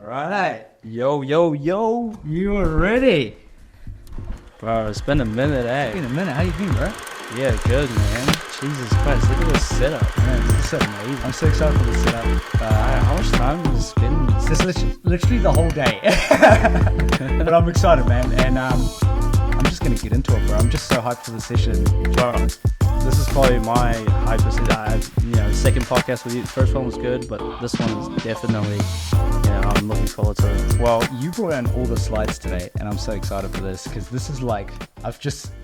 Right. Yo, yo, yo. You are ready. Bro, it's been a minute, eh? It's been a minute. How you been, bro? Yeah, good, man. Jesus Christ, look at this setup. Man, this is so amazing. I'm so excited for this setup. How much time have you spent? This is literally the whole day. But I'm excited, man. And I'm just going to get into it, bro. I'm just so hyped for the session. Bro, this is probably my second podcast with you. The first one was good, but this one is definitely, I'm looking forward to it. Well, you brought in all the slides today, and I'm so excited for this because this is like,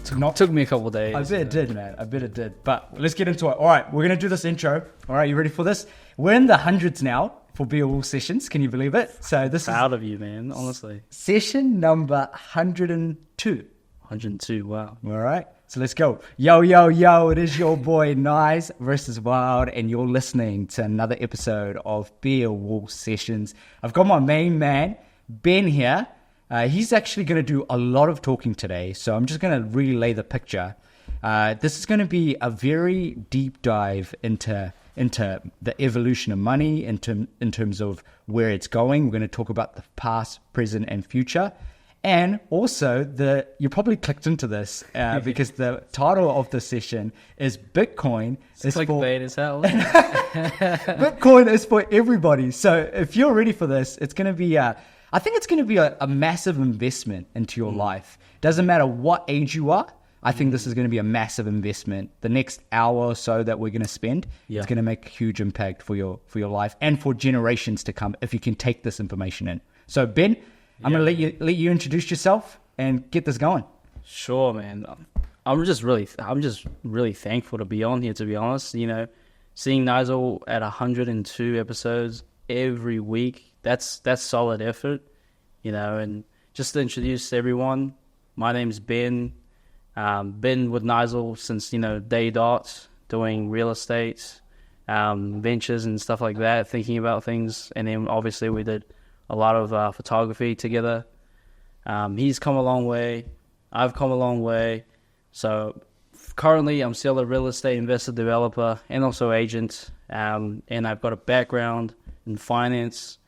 Took me a couple of days. I bet it did, man. I bet it did. But let's get into it. All right, we're going to do this intro. All right, you ready for this? We're in the hundreds now for BOL sessions. Can you believe it? So this Proud of you, man, honestly. Session number 102. 102, wow. All right, so let's go. Yo, yo, yo, it is your boy Nice versus Wild, and you're listening to another episode of BOL Sessions. I've got my main man, Ben, here. He's actually going to do a lot of talking today, so I'm just going to relay the picture. This is going to be a very deep dive into the evolution of money, in terms of where it's going. We're going to talk about the past, present, and future. And also, you probably clicked into this because the title of the session is Bitcoin. It's clickbait as hell. Bitcoin is for everybody. So if you're ready for this, it's going to be I think it's going to be a massive investment into your life. Doesn't matter what age you are. I think this is going to be a massive investment. The next hour or so that we're going to spend, it's going to make a huge impact for your life and for generations to come if you can take this information in. So Ben, I'm going to let you introduce yourself and get this going. Sure, man. I'm just really thankful to be on here, to be honest. Seeing Nigel at 102 episodes every week, that's solid effort, and just to introduce everyone, my name's Ben. Been with Nigel since, day dot, doing real estate, ventures and stuff like that, thinking about things. And then obviously we did a lot of photography together. He's come a long way. I've come a long way. So currently I'm still a real estate investor, developer, and also agent. And I've got a background in finance.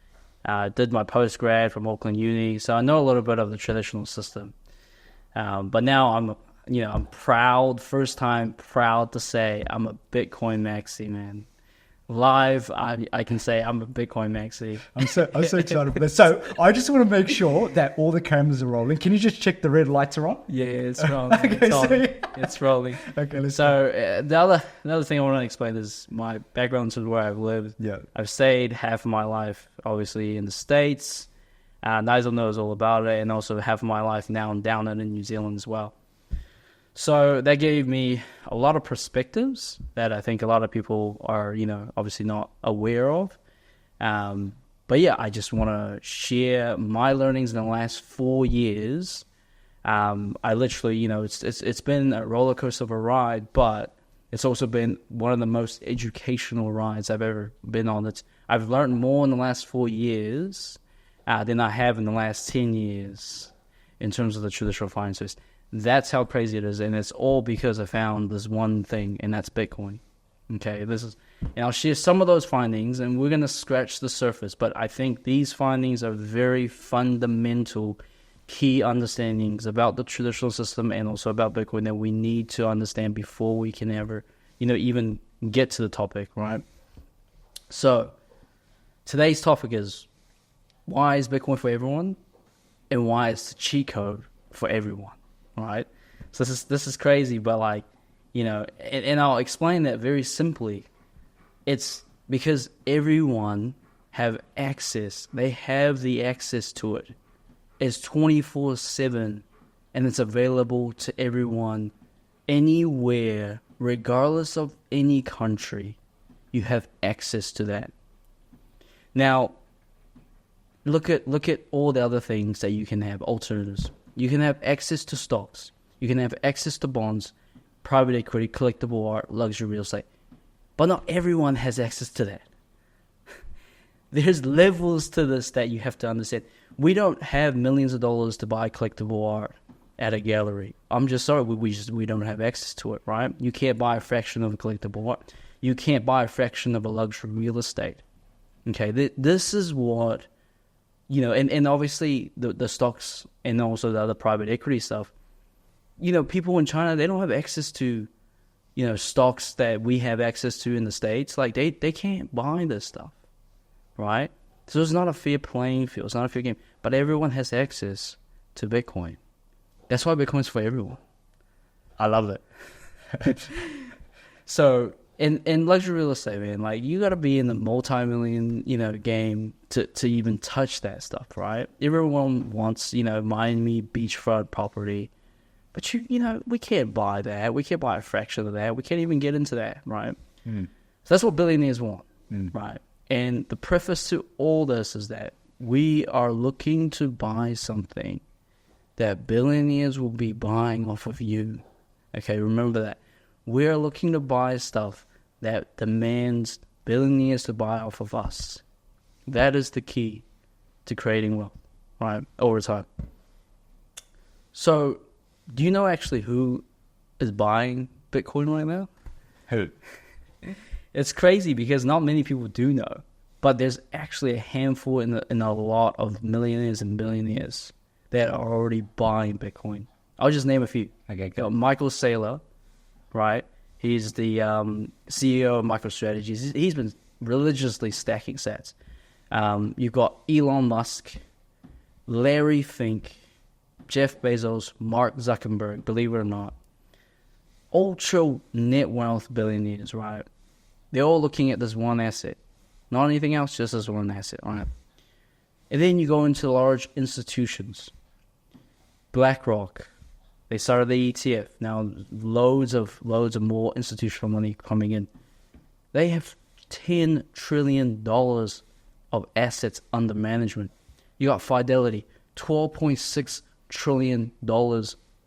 Did my post-grad from Auckland Uni. So I know a little bit of the traditional system. But now I'm proud, first time proud to say I'm a Bitcoin maxi, man. Live, I can say I'm a Bitcoin maxi. I'm so excited for this. So I just want to make sure that all the cameras are rolling. Can you just check the red lights are on? Yeah, it's rolling. It's rolling. Okay, let's the other thing I want to explain is my background to where I've lived. Yeah. I've stayed half of my life, obviously, in the States. Nigel knows all about it, and also half of my life now down in New Zealand as well. So that gave me a lot of perspectives that I think a lot of people are, obviously not aware of. But yeah, I just want to share my learnings in the last 4 years. I literally, it's been a roller coaster of a ride, but it's also been one of the most educational rides I've ever been on. I've learned more in the last 4 years than I have in the last 10 years in terms of the traditional finances. That's how crazy it is, and it's all because I found this one thing, and that's Bitcoin. Okay, and I'll share some of those findings, and we're going to scratch the surface, but I think these findings are very fundamental, key understandings about the traditional system and also about Bitcoin that we need to understand before we can ever, even get to the topic, right? So, today's topic is, why is Bitcoin for everyone, and why is the cheat code for everyone? Right, so this is crazy, but and I'll explain that very simply. It's because everyone have access. They have the access to it. It's 24/7, and it's available to everyone, anywhere, regardless of any country. You have access to that. Now, look at all the other things that you can have, alternatives. You can have access to stocks. You can have access to bonds, private equity, collectible art, luxury real estate. But not everyone has access to that. There's levels to this that you have to understand. We don't have millions of dollars to buy collectible art at a gallery. I'm just sorry, we don't have access to it, right? You can't buy a fraction of a collectible art. You can't buy a fraction of a luxury real estate. Okay, this is what and obviously the stocks and also the other private equity stuff, people in China, they don't have access to, stocks that we have access to in the States. Like they can't buy this stuff, right? So it's not a fair playing field. It's not a fair game. But everyone has access to Bitcoin. That's why Bitcoin's for everyone. I love it. So in luxury real estate, man, like you got to be in the multi-million, game to even touch that stuff, right? Everyone wants, Miami beachfront property, but we can't buy that. We can't buy a fraction of that. We can't even get into that, right? So that's what billionaires want, right? And the preface to all this is that we are looking to buy something that billionaires will be buying off of you. Okay, remember that. We're looking to buy stuff that demands billionaires to buy off of us. That is the key to creating wealth, right, over time. So, do you know actually who is buying Bitcoin right now? Who? It's crazy because not many people do know, but there's actually a handful in a lot of millionaires and billionaires that are already buying Bitcoin. I'll just name a few. Okay, go. Michael Saylor, right? He's the CEO of MicroStrategies. He's been religiously stacking sats. You've got Elon Musk, Larry Fink, Jeff Bezos, Mark Zuckerberg, believe it or not. Ultra net wealth billionaires, right? They're all looking at this one asset. Not anything else, just this one asset, right? And then you go into large institutions. BlackRock, they started the ETF. Now loads of more institutional money coming in. They have $10 trillion of assets under management. You got Fidelity, $12.6 trillion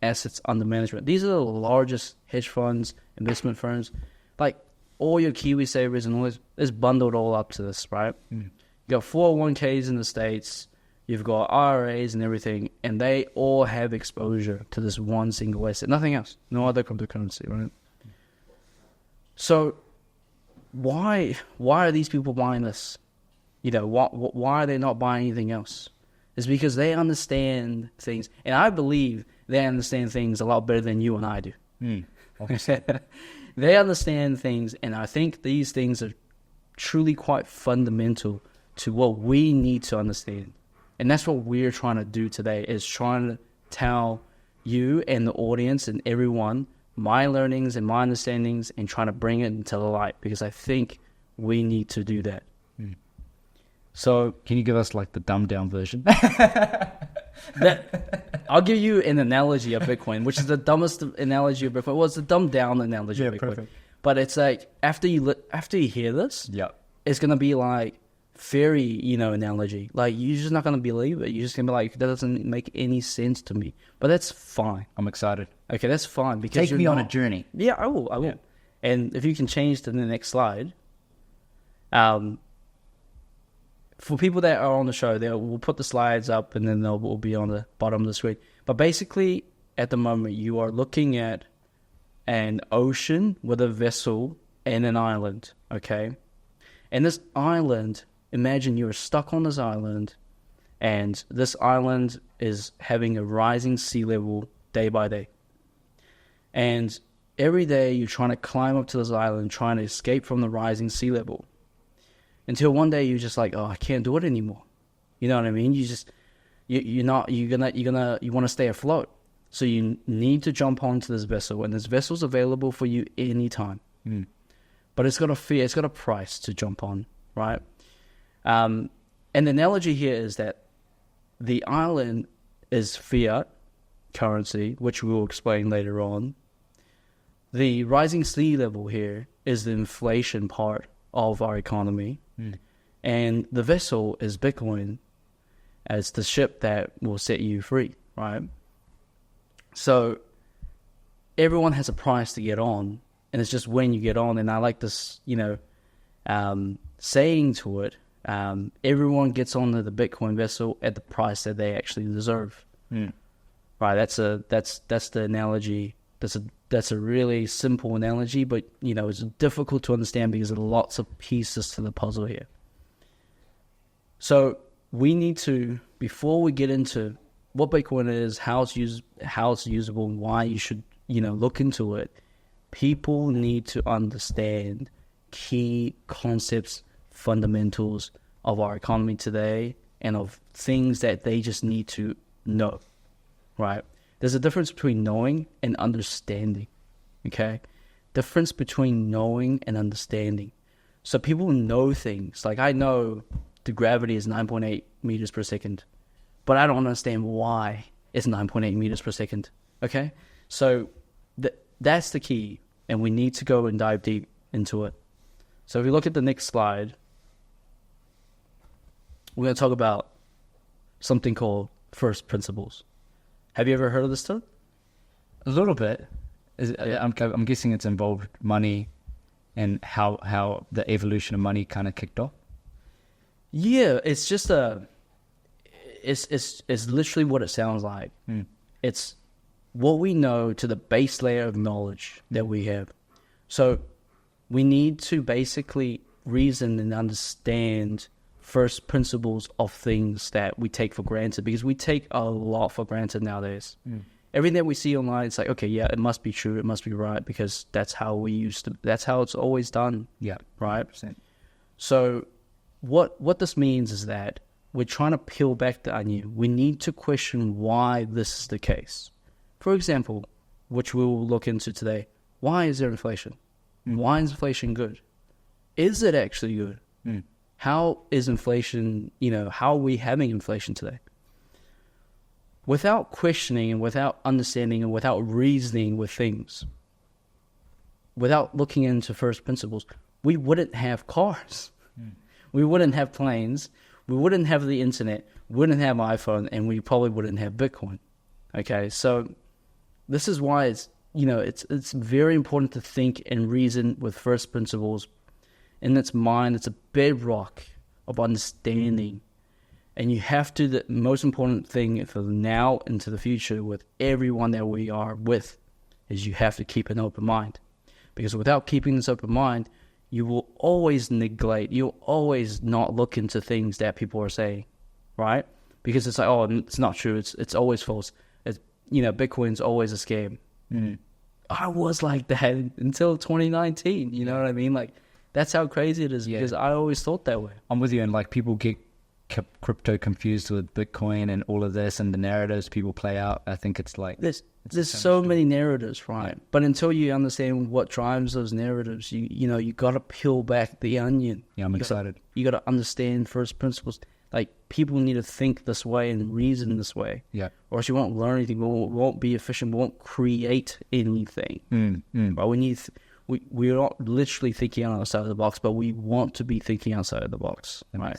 assets under management. These are the largest hedge funds, investment firms. Like all your Kiwi savers and all this is bundled all up to this, right? You got 401ks in the States. You've got IRAs and everything, and they all have exposure to this one single asset. Nothing else. No other cryptocurrency, right? So why are these people buying this? Why are they not buying anything else? It's because they understand things. And I believe they understand things a lot better than you and I do. They understand things, and I think these things are truly quite fundamental to what we need to understand. And that's what we're trying to do today, is trying to tell you and the audience and everyone my learnings and my understandings and trying to bring it into the light, because I think we need to do that. So can you give us like the dumbed down version? I'll give you an analogy of Bitcoin, which is the dumbest analogy of Bitcoin. Well, it's the dumbed down analogy of Bitcoin. Perfect. But it's like after you hear this, it's gonna be like fairy, analogy. Like you're just not gonna believe it. You're just gonna be like, that doesn't make any sense to me. But that's fine. I'm excited. Okay, that's fine because take me on a journey. Yeah, I will. Yeah. And if you can change to the next slide, for people that are on the show, we'll put the slides up and then they'll be on the bottom of the screen. But basically, at the moment, you are looking at an ocean with a vessel and an island, okay? And this island, imagine you're stuck on this island, and this island is having a rising sea level day by day. And every day you're trying to climb up to this island, trying to escape from the rising sea level. Until one day you're just like, oh, I can't do it anymore. You know what I mean? You want to stay afloat. So you need to jump onto this vessel, and this vessel's available for you anytime. But it's got a fee, it's got a price to jump on, right? And the analogy here is that the island is fiat currency, which we will explain later on. The rising sea level here is the inflation part of our economy. And the vessel is Bitcoin as the ship that will set you free, right? So everyone has a price to get on, and it's just when you get on. And I like this, saying to it, everyone gets onto the Bitcoin vessel at the price that they actually deserve. Right? That's the analogy. That's a really simple analogy, but it's difficult to understand because there are lots of pieces to the puzzle here. So we need to, before we get into what Bitcoin is, how it's usable, and why you should, look into it, people need to understand key concepts, fundamentals of our economy today, and of things that they just need to know, right? There's a difference between knowing and understanding, okay? Difference between knowing and understanding. So people know things. Like, I know the gravity is 9.8 meters per second, but I don't understand why it's 9.8 meters per second, okay? So that's the key, and we need to go and dive deep into it. So if you look at the next slide, we're going to talk about something called first principles. Have you ever heard of this term? A little bit. I'm guessing it's involved money and how the evolution of money kind of kicked off. Yeah, it's just it's literally what it sounds like. It's what we know to the base layer of knowledge that we have. So we need to basically reason and understand first principles of things that we take for granted, because we take a lot for granted nowadays. Everything that we see online, it's like, okay, yeah, it must be true, it must be right, because that's how that's how it's always done. Yeah, right. 100%. So what this means is that we're trying to peel back the onion. We need to question why this is the case. For example, which we will look into today, why is there inflation? Why is inflation good? Is it actually good? How is inflation, how are we having inflation today? Without questioning and without understanding and without reasoning with things, without looking into first principles, we wouldn't have cars. We wouldn't have planes. We wouldn't have the internet. We wouldn't have iPhone, and we probably wouldn't have Bitcoin. Okay, so this is why it's very important to think and reason with first principles. In its mind, it's a bedrock of understanding. And you have to, the most important thing for now into the future with everyone that we are with, is you have to keep an open mind. Because without keeping this open mind, you will always neglect, you'll always not look into things that people are saying, right? Because it's like, oh, it's not true, it's always false. It's, Bitcoin's always a scam. I was like that until 2019, you know what I mean? Like, that's how crazy it is, because I always thought that way. I'm with you, and like people get crypto confused with Bitcoin and all of this, and the narratives people play out. I think it's like there's so many narratives, right? Yeah. But until you understand what drives those narratives, you got to peel back the onion. Yeah, I'm excited. You got to understand first principles. Like, people need to think this way and reason this way. Yeah. Or else you won't learn anything. We won't be efficient. We won't create anything. But we need. We're not literally thinking outside of the box, but we want to be thinking outside of the box, right?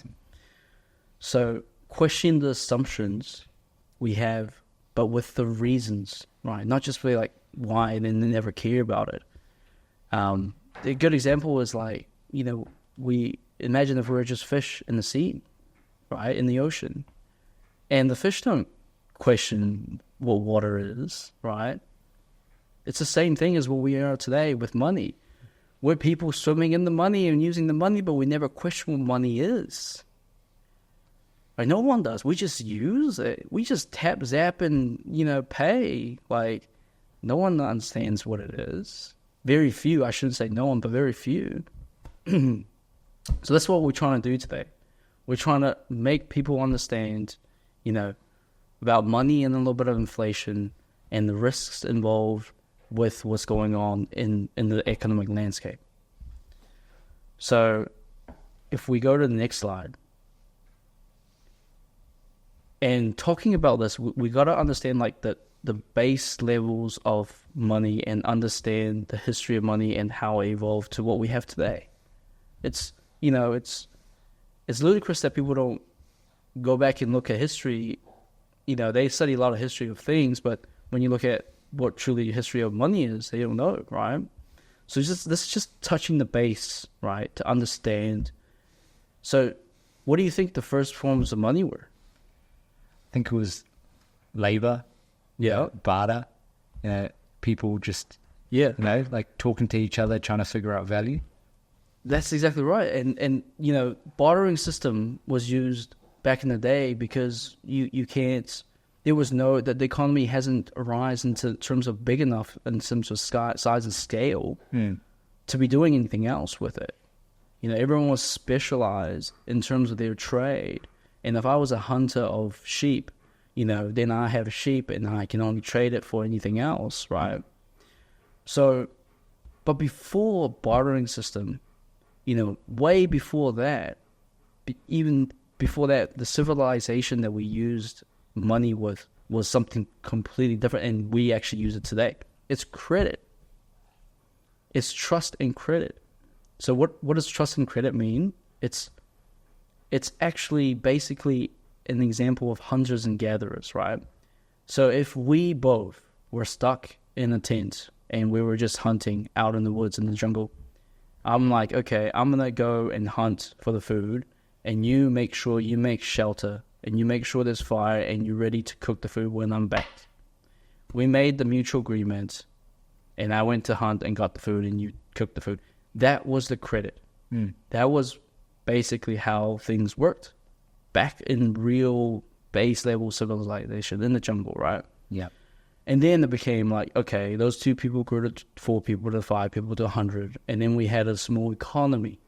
So question the assumptions we have, but with the reasons, right? Not just for like why, and then they never care about it. A good example is like, we imagine if we were just fish in the sea, right, in the ocean, and the fish don't question what water is, right? It's the same thing as what we are today with money. We're people swimming in the money and using the money, but we never question what money is. Like, no one does. We just use it. We just tap, zap, and, pay. Like, no one understands what it is. Very few. I shouldn't say no one, but very few. So that's what we're trying to do today. We're trying to make people understand, about money and a little bit of inflation and the risks involved with what's going on in the economic landscape. So if we go to the next slide, and talking about this, we got to understand like the base levels of money and understand the history of money and how it evolved to what we have today. It's ludicrous that people don't go back and look at history. They study a lot of history of things, but when you look at what truly history of money is, they don't know, right? So this is just touching the base, right, to understand. So what do you think the first forms of money were? I think it was labor, barter, people just, like talking to each other, trying to figure out value. That's exactly right. And bartering system was used back in the day because you can't. There was no that the economy hasn't arisen into terms of big enough in terms of size and scale to be doing anything else with it. You know, everyone was specialized in terms of their trade. And if I was a hunter of sheep, you know, then I have a sheep and I can only trade it for anything else, right? So, but before bartering system, you know, way before that, even before that, the civilization that we used money with was something completely different, and we actually use it today. It's credit. It's trust and credit. So what does trust and credit mean? It's actually basically an example of hunters and gatherers, right? So if we both were stuck in a tent and we were just hunting out in the woods in the jungle, I'm like, okay, I'm going to go and hunt for the food, and you make sure you make shelter, and you make sure there's fire, and you're ready to cook the food when I'm back. We made the mutual agreement, and I went to hunt and got the food, and you cooked the food. That was the credit. That was basically how things worked back in real base level civilization in the jungle, right? Yeah. And then it became like, okay, those 2 people grew to 4 people to 5 people to 100, and then we had a small economy.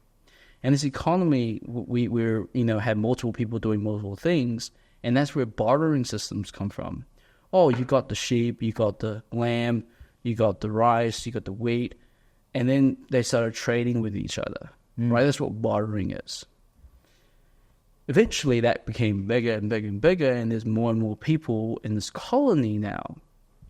And this economy, we're you know, had multiple people doing multiple things, and that's where bartering systems come from. Oh, you got the sheep, you got the lamb, you got the rice, you got the wheat, and then they started trading with each other, right? That's what bartering is. Eventually, that became bigger and bigger and bigger, and there's more and more people in this colony now.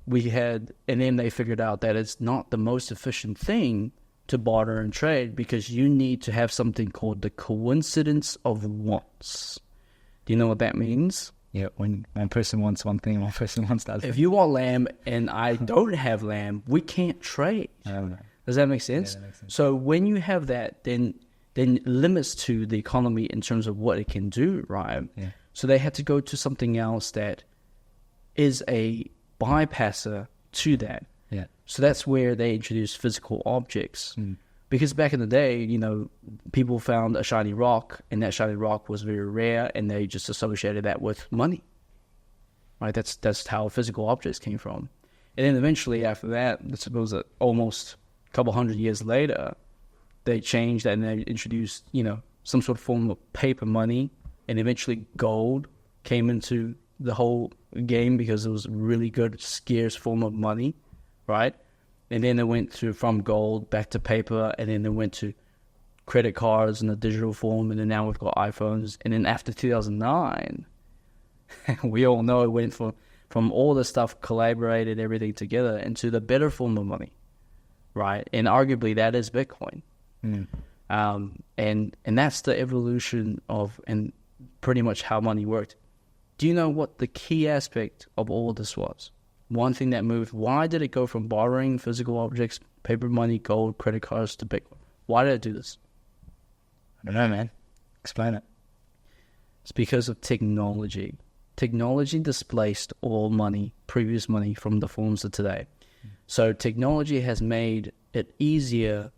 And then they figured out that it's not the most efficient thing to barter and trade because you need to have something called the coincidence of wants. Do you know what that means? Yeah, when one person wants one thing, one person wants the other. If you want lamb and I don't have lamb, we can't trade. Does that make sense? Yeah, that makes sense. So when you have that, then limits to the economy in terms of what it can do, right? Yeah. So they had to go to something else that is a bypasser to that. Yeah. So that's where they introduced physical objects. Because back in the day, you know, people found a shiny rock, and that shiny rock was very rare, and they just associated that with money. Right? That's how physical objects came from. And then eventually after that, I suppose that almost a couple hundred years later, they changed that and they introduced, you know, some sort of form of paper money, and eventually gold came into the whole game because it was a really good, scarce form of money, right? And then it went from gold back to paper, and then it went to credit cards in a digital form, and then now we've got iPhones. And then after 2009, we all know it went from all the stuff collaborated everything together into the better form of money, right? And arguably that is Bitcoin. And that's the evolution of and pretty much how money worked. Do you know what the key aspect of all of this was? One thing that moved. Why did it go from borrowing physical objects, paper money, gold, credit cards to Bitcoin? Why did it do this? I don't know, man. Explain it. It's because of technology. Technology displaced all money, previous money, from the forms of today. So technology has made it easier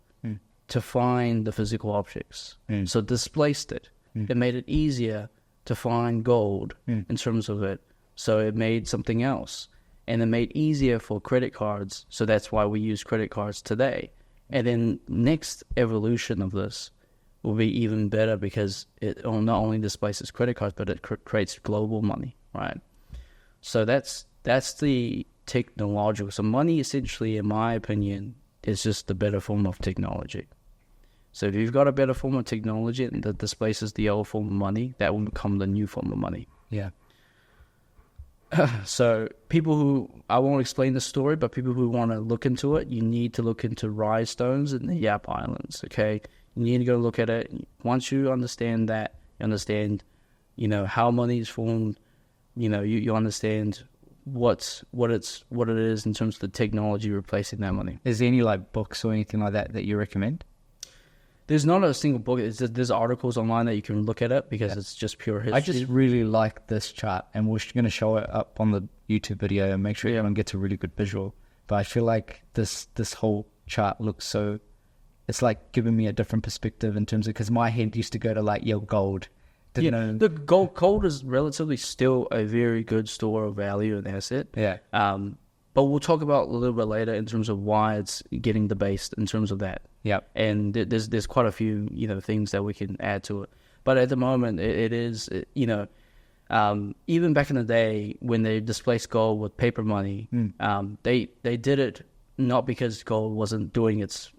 to find the physical objects. So displaced it. It made it easier to find gold in terms of it. So it made something else. And it made easier for credit cards. So that's why we use credit cards today. And then next evolution of this will be even better because it not only displaces credit cards, but it creates global money, right? So that's the technological. So money essentially, in my opinion, is just the better form of technology. So if you've got a better form of technology that displaces the old form of money, that will become the new form of money. Yeah. So people who, I won't explain the story, but people who want to look into it, you need to look into Rhinestones in the Yap Islands, okay? You need to go look at it. Once you understand that, you understand, you know, how money is formed, you know, you understand what it is in terms of the technology replacing that money. Is there any like books or anything like that you recommend? There's not a single book. There's articles online that you can look at it because it's just pure history. I just really like this chart, and we're going to show it up on the YouTube video and make sure everyone gets a really good visual. But I feel like this whole chart looks so, it's like giving me a different perspective in terms of, because my head used to go to like, gold, Didn't Yeah, know. the gold is relatively still a very good store of value and asset. Yeah. But we'll talk about a little bit later in terms of why it's getting debased in terms of that. Yep. And there's quite a few things that we can add to it. But at the moment, it is even back in the day when they displaced gold with paper money, they did it not because gold wasn't doing its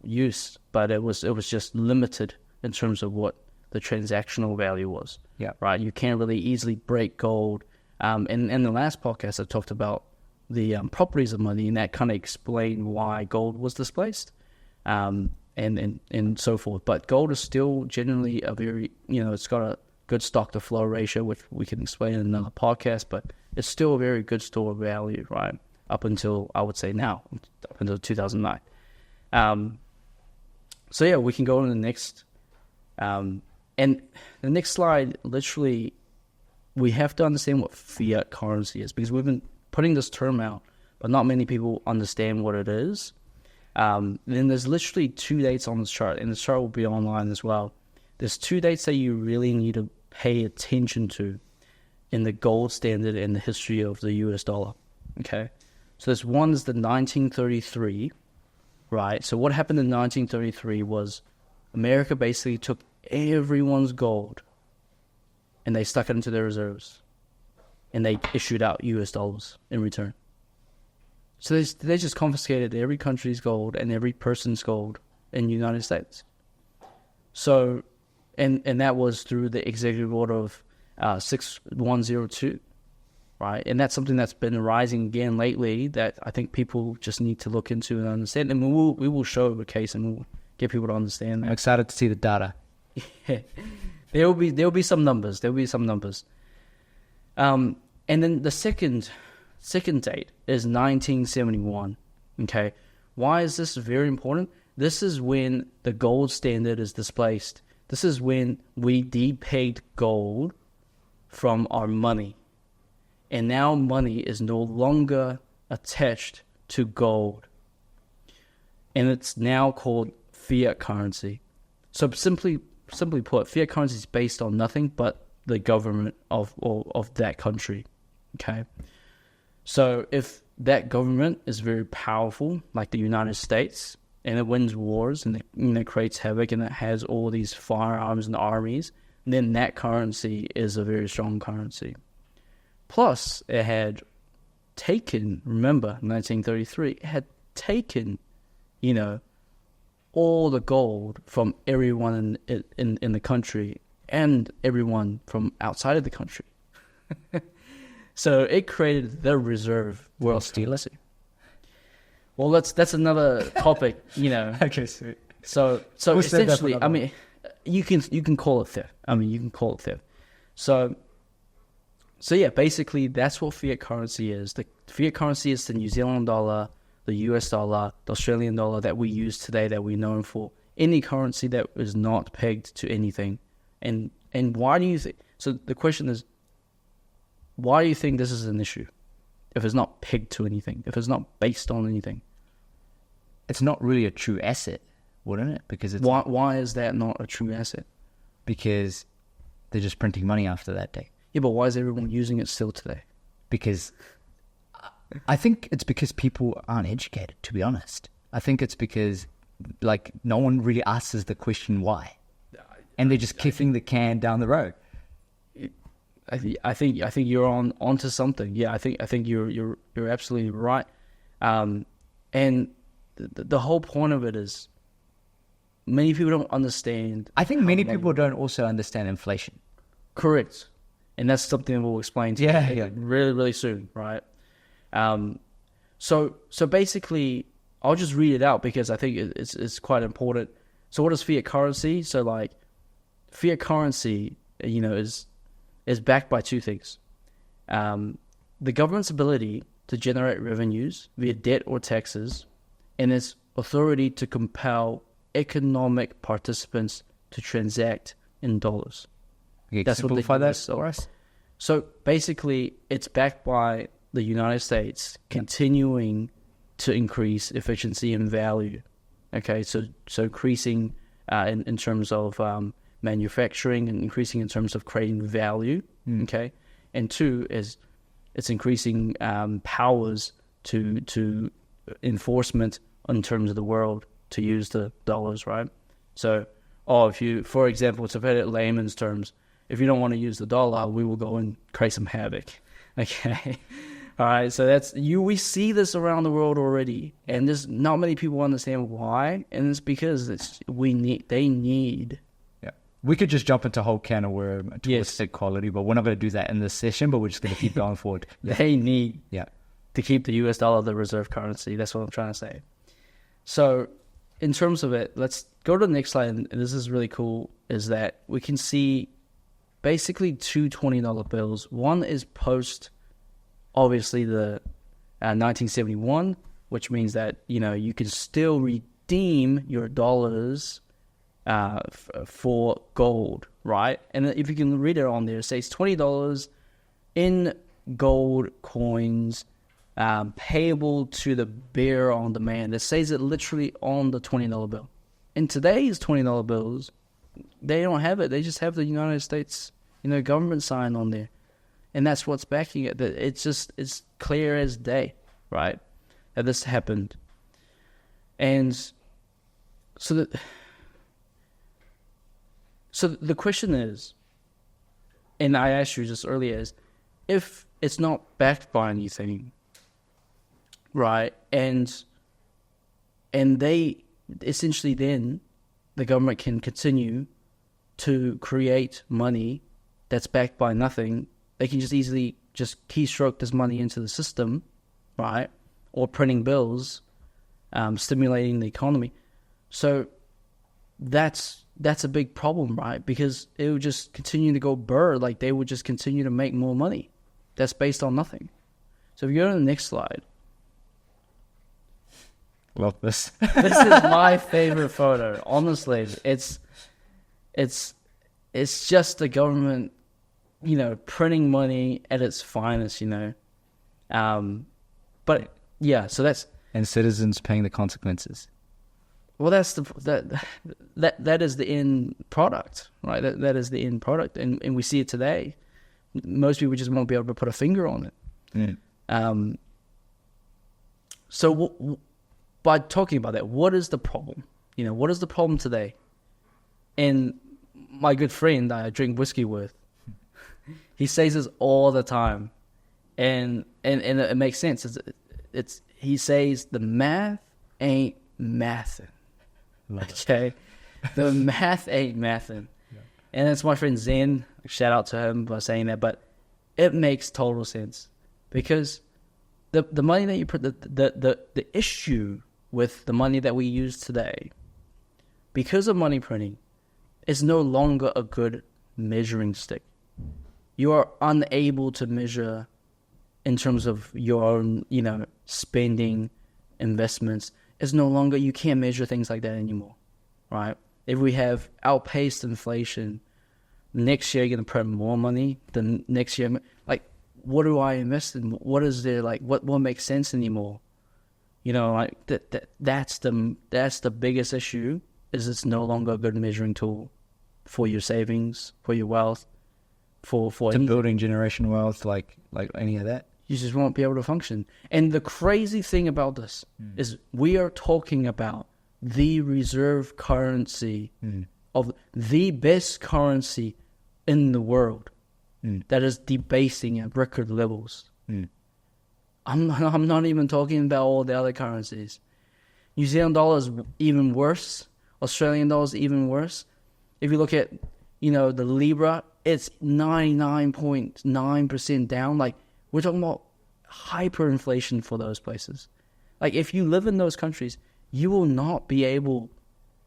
use, but it was just limited in terms of what the transactional value was. Yeah. Right. You can't really easily break gold. And in the last podcast, I talked about the properties of money, and that kind of explained why gold was displaced, and so forth. But gold is still generally a very, it's got a good stock to flow ratio, which we can explain in another podcast, but it's still a very good store of value, right? Up until, I would say now, up until 2009. So yeah, we can go on to the next, and the next slide, literally, we have to understand what fiat currency is, because we've been putting this term out, but not many people understand what it is. Then there's literally 2 dates on this chart, and the chart will be online as well. There's 2 dates that you really need to pay attention to in the gold standard and the history of the US dollar. Okay, so this one is the 1933, right? So what happened in 1933 was America basically took everyone's gold and they stuck it into their reserves, and they issued out US dollars in return. So they just confiscated every country's gold and every person's gold in the United States. So, and that was through the executive order of 6102, right? And that's something that's been rising again lately that I think people just need to look into and understand. And we will show a case and we'll get people to understand that. I'm excited to see the data. Yeah. There'll be some numbers. And then the second date is 1971. Okay, why is this very important? This is when the gold standard is displaced. This is when we depegged gold from our money, and now money is no longer attached to gold, and it's now called fiat currency. So simply put, fiat currency is based on nothing but the government of that country. Okay, so if that government is very powerful, like the United States, and it wins wars and it creates havoc and it has all these firearms and armies, then that currency is a very strong currency. Plus, it had taken, remember, 1933, it had taken, all the gold from everyone in the country and everyone from outside of the country. So it created the reserve world currency. Well, that's another topic, Okay, sweet. So We'll save that for essentially, another I mean, you can call it theft. So yeah, basically that's what fiat currency is. The fiat currency is the New Zealand dollar, the US dollar, the Australian dollar that we use today, that we're known for. Any currency that is not pegged to anything. And why do you think? So the question is, why do you think this is an issue? If it's not pegged to anything, if it's not based on anything, It's not really a true asset, wouldn't it? Because it's why is that not a true asset? because they're just printing money after that day. Yeah, but why is everyone using it still today? Because I think it's because people aren't educated, to be honest. I think it's because no one really asks the question why, and they're just kicking the can down the road. I think you're onto something. Yeah, I think you're absolutely right. And the whole point of it is many people don't understand. I think many people don't also understand inflation. Correct, and that's something we'll explain to you really, really soon, right? So basically, I'll just read it out because I think it's quite important. So what is fiat currency? So fiat currency, is backed by 2 things. The government's ability to generate revenues via debt or taxes, and its authority to compel economic participants to transact in dollars. Okay, That's what simplify that so, for us. So basically, it's backed by the United States continuing to increase efficiency and value. Okay, so increasing in terms of manufacturing and increasing in terms of creating value. Okay, and two is it's increasing powers to enforcement in terms of the world to use the dollars, right? So, if you, for example, to put it in layman's terms, if you don't want to use the dollar, we will go and create some havoc. Okay. All right. So we see this around the world already, and there's not many people understand why, and it's because they need. Yeah. We could just jump into a whole can of worm towards equality, but we're not going to do that in this session, but we're just going to keep going forward. They need to keep the US dollar the reserve currency. That's what I'm trying to say. So in terms of it, let's go to the next slide, and this is really cool, is that we can see basically two $20 bills. One is post, obviously, the 1971, which means that, you can still redeem your dollars for gold, right? And if you can read it on there, it says $20 in gold coins payable to the bearer on demand. It says it literally on the $20 bill. In today's $20 bills, they don't have it. They just have the United States, government sign on there. And that's what's backing it. It's clear as day, right? That this happened. And so the question is, and I asked you just earlier, is if it's not backed by anything, right? And they essentially then the government can continue to create money that's backed by nothing. They can just easily just keystroke this money into the system, right? Or printing bills, stimulating the economy. So that's a big problem, right? Because it would just continue to go burr. Like they would just continue to make more money. That's based on nothing. So if you go to the next slide. Love this. This is my favorite photo. Honestly, it's just the government, printing money at its finest, But yeah, so that's, and citizens paying the consequences. Well, that is the end product, right? That is the end product, and we see it today. Most people just won't be able to put a finger on it. So by talking about that, what is the problem? What is the problem today? And my good friend I drink whiskey with, he says this all the time, and it makes sense. He says the math ain't mathin'. Okay, the math ain't mathin'. Yeah. And that's my friend Zen. Shout out to him by saying that, but it makes total sense because the money that you put the issue with the money that we use today, because of money printing, is no longer a good measuring stick. You are unable to measure in terms of your own, spending, investments. It's no longer, you can't measure things like that anymore, right? If we have outpaced inflation, next year you're going to print more money. The next year, like, what do I invest in? What is there, like, what makes sense anymore? That's the biggest issue, is it's no longer a good measuring tool for your savings, for your wealth, for building generational wealth, like any of that. You just won't be able to function. And the crazy thing about this is we are talking about the reserve currency of the best currency in the world that is debasing at record levels. I'm not even talking about all the other currencies. New Zealand dollar is even worse. Australian dollar is even worse. If you look at, the Libra, it's 99.9% down. Like, we're talking about hyperinflation for those places. Like, if you live in those countries, you will not be able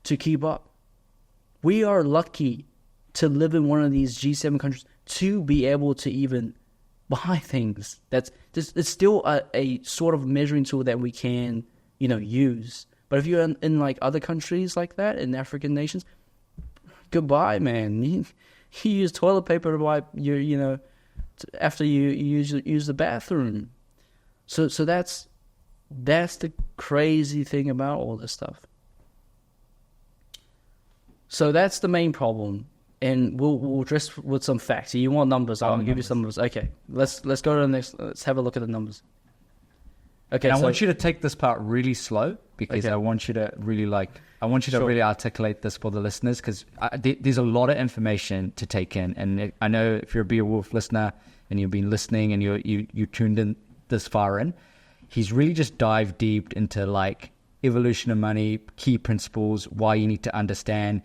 to keep up. We are lucky to live in one of these G7 countries to be able to even buy things. It's still a sort of measuring tool that we can, use. But if you're in like other countries like that, in African nations, goodbye, man. You use toilet paper to wipe your, after you use the bathroom. So that's the crazy thing about all this stuff. So that's the main problem and we'll just with some facts. You want numbers? I'll give you some numbers. Okay, let's go to the next. Let's have a look at the numbers. Okay, and I want you to take this part really slow because I want you to really really articulate this for the listeners because there's a lot of information to take in. And I know if you're a Beowulf listener and you've been listening and you tuned in this far in, he's really just dived deep into like evolution of money, key principles, why you need to understand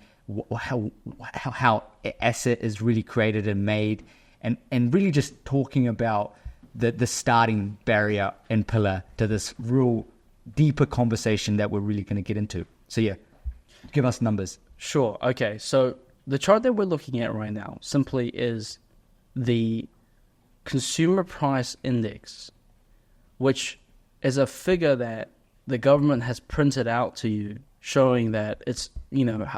how asset is really created and made, and really just talking about the starting barrier and pillar to this real deeper conversation that we're really going to get into. So yeah, give us numbers. Sure. Okay. So the chart that we're looking at right now simply is the consumer price index, which is a figure that the government has printed out to you showing that it's,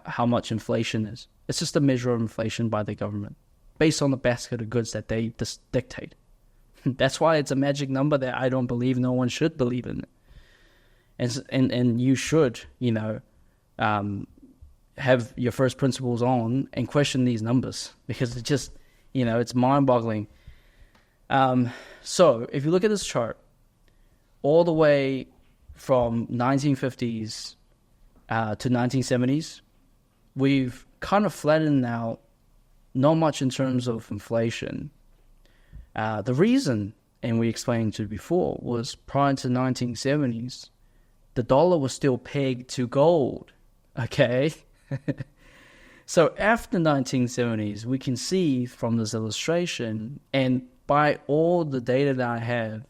how much inflation is. It's just a measure of inflation by the government based on the basket of goods that they dictate. That's why it's a magic number that I don't believe no one should believe in. And you should, have your first principles on and question these numbers because it's just, it's mind-boggling. So if you look at this chart, all the way from 1950s to 1970s, we've kind of flattened out, not much in terms of inflation. The reason, and we explained to before, was prior to 1970s, the dollar was still pegged to gold, okay? So after 1970s, we can see from this illustration, and by all the data that I have,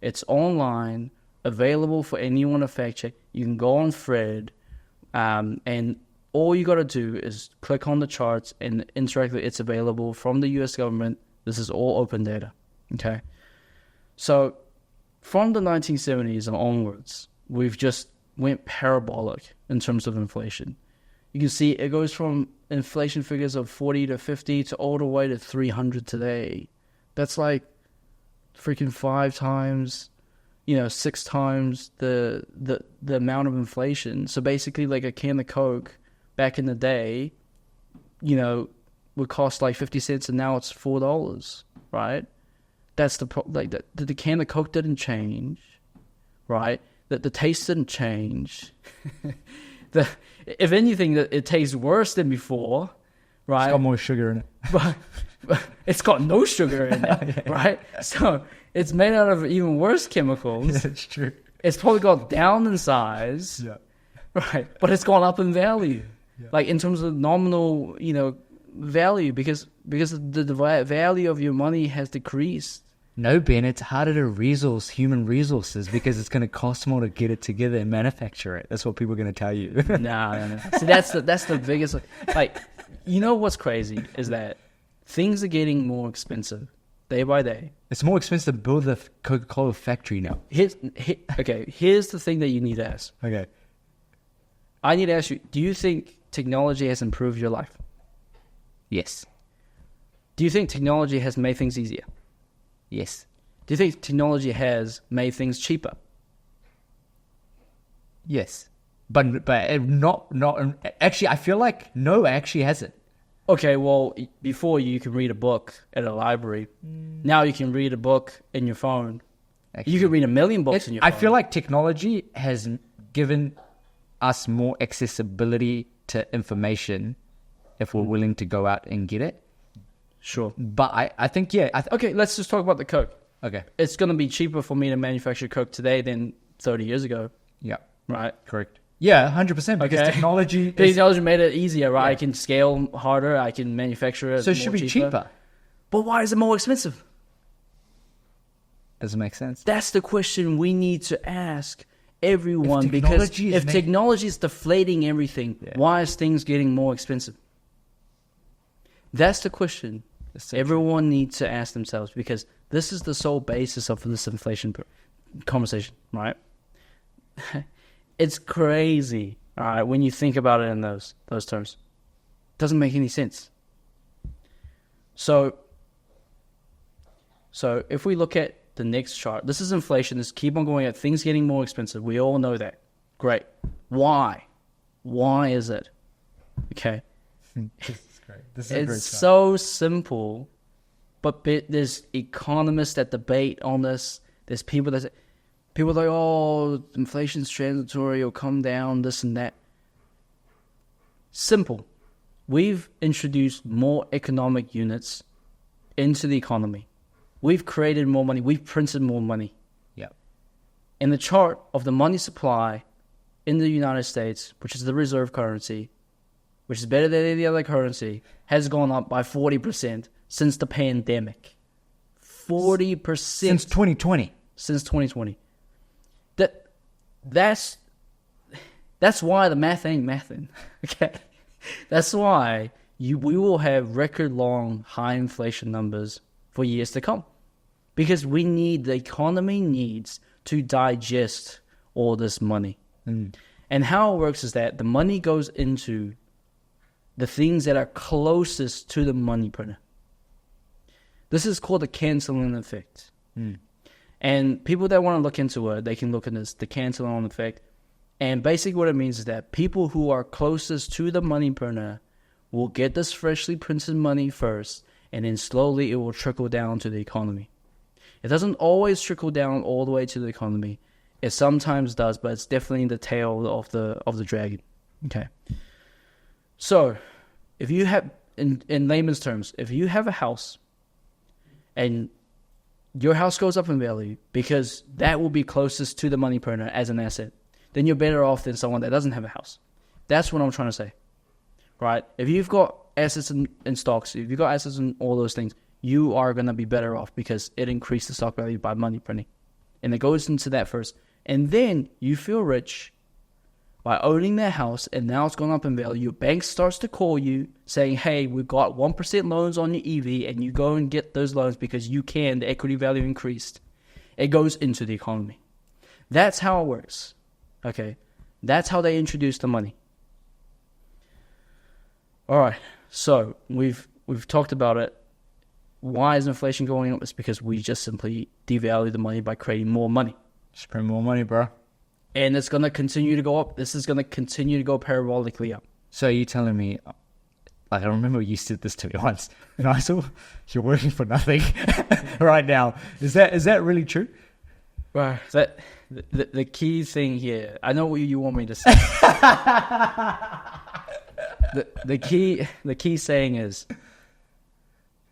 it's online, available for anyone to fact check. You can go on Fred, and all you got to do is click on the charts and interact with it. It's available from the US government. This is all open data, okay? So from the 1970s and onwards, we've just went parabolic in terms of inflation. You can see it goes from inflation figures of 40 to 50 to all the way to 300 today. That's like freaking 5 times, 6 times the amount of inflation. So basically like a can of Coke back in the day, would cost like 50 cents and now it's $4, right? That's the can of Coke didn't change, right? That the taste didn't change. If anything, it tastes worse than before, right? It's got more sugar in it. but it's got no sugar in it, right? So it's made out of even worse chemicals. Yeah, that's true. It's probably gone down in size, right? But it's gone up in value, like in terms of nominal, value, because the value of your money has decreased. No, Ben, it's harder to resource human resources because it's going to cost more to get it together and manufacture it. That's what people are going to tell you. No. See, that's the biggest. Like, what's crazy is that things are getting more expensive day by day. It's more expensive to build a Coca-Cola factory now. Here's the thing that you need to ask. Okay. I need to ask you, do you think technology has improved your life? Yes. Do you think technology has made things easier? Yes. Do you think technology has made things cheaper? Yes. But not actually, I feel like no, actually hasn't. Okay, well, before you could read a book at a library. Now you can read a book in your phone. Actually, you can read a million books in your phone. I feel like technology has given us more accessibility to information if we're willing to go out and get it. Sure. But I think, okay, let's just talk about the Coke. Okay. It's going to be cheaper for me to manufacture Coke today than 30 years ago. Yeah. Right? Correct. Yeah, 100%. Because technology made it easier, right? Yeah. I can scale harder. I can manufacture it. So it should be cheaper. But why is it more expensive? Doesn't make sense. That's the question we need to ask everyone, because if technology is deflating everything, why is things getting more expensive? That's the question everyone needs to ask themselves, because this is the sole basis of this inflation conversation, right? It's crazy, all right, when you think about it in those terms. Doesn't make any sense. So if we look at the next chart, this is inflation. This keep on going up. Things getting more expensive. We all know that. Great. Why? Why is it? Okay. great. This is a great It's start. so simple, but there's economists that debate on this. There's people are like, oh, inflation's transitory, it'll come down, this and that. Simple. We've introduced more economic units into the economy. We've created more money. We've printed more money. Yeah. And the chart of the money supply in the United States, which is the reserve currency, which is better than any other currency, has gone up by 40% since the pandemic. 40%. Since 2020. Since 2020. That's why the math ain't mathin'. Okay? That's why we will have record long high inflation numbers for years to come. Because the economy needs to digest all this money. Mm. And how it works is that the money goes into the things that are closest to the money printer. This is called the canceling effect. Mm. And people that want to look into it, they can look at this, the canceling effect. And basically what it means is that people who are closest to the money printer will get this freshly printed money first, and then slowly it will trickle down to the economy. It doesn't always trickle down all the way to the economy. It sometimes does, but it's definitely the tail of the dragon. Okay. So, if you have, in layman's terms, if you have a house and your house goes up in value because that will be closest to the money printer as an asset, then you're better off than someone that doesn't have a house. That's what I'm trying to say, right? If you've got assets in stocks, if you've got assets in all those things, you are going to be better off because it increased the stock value by money printing. And it goes into that first. And then you feel rich by owning that house, and now it's gone up in value. Your bank starts to call you saying, hey, we've got 1% loans on your EV, and you go and get those loans because the equity value increased. It goes into the economy. That's how it works. Okay, that's how they introduce the money. All right, so we've talked about it. Why is inflation going up? It's because we just simply devalue the money by creating more money. Just print more money, bro. And it's going to continue to go up. This is going to continue to go parabolically up. So you're telling me, like, I remember you said this to me once, and I saw you're working for nothing right now. Is that really true? Right. The key thing here, I know what you want me to say. the key saying is,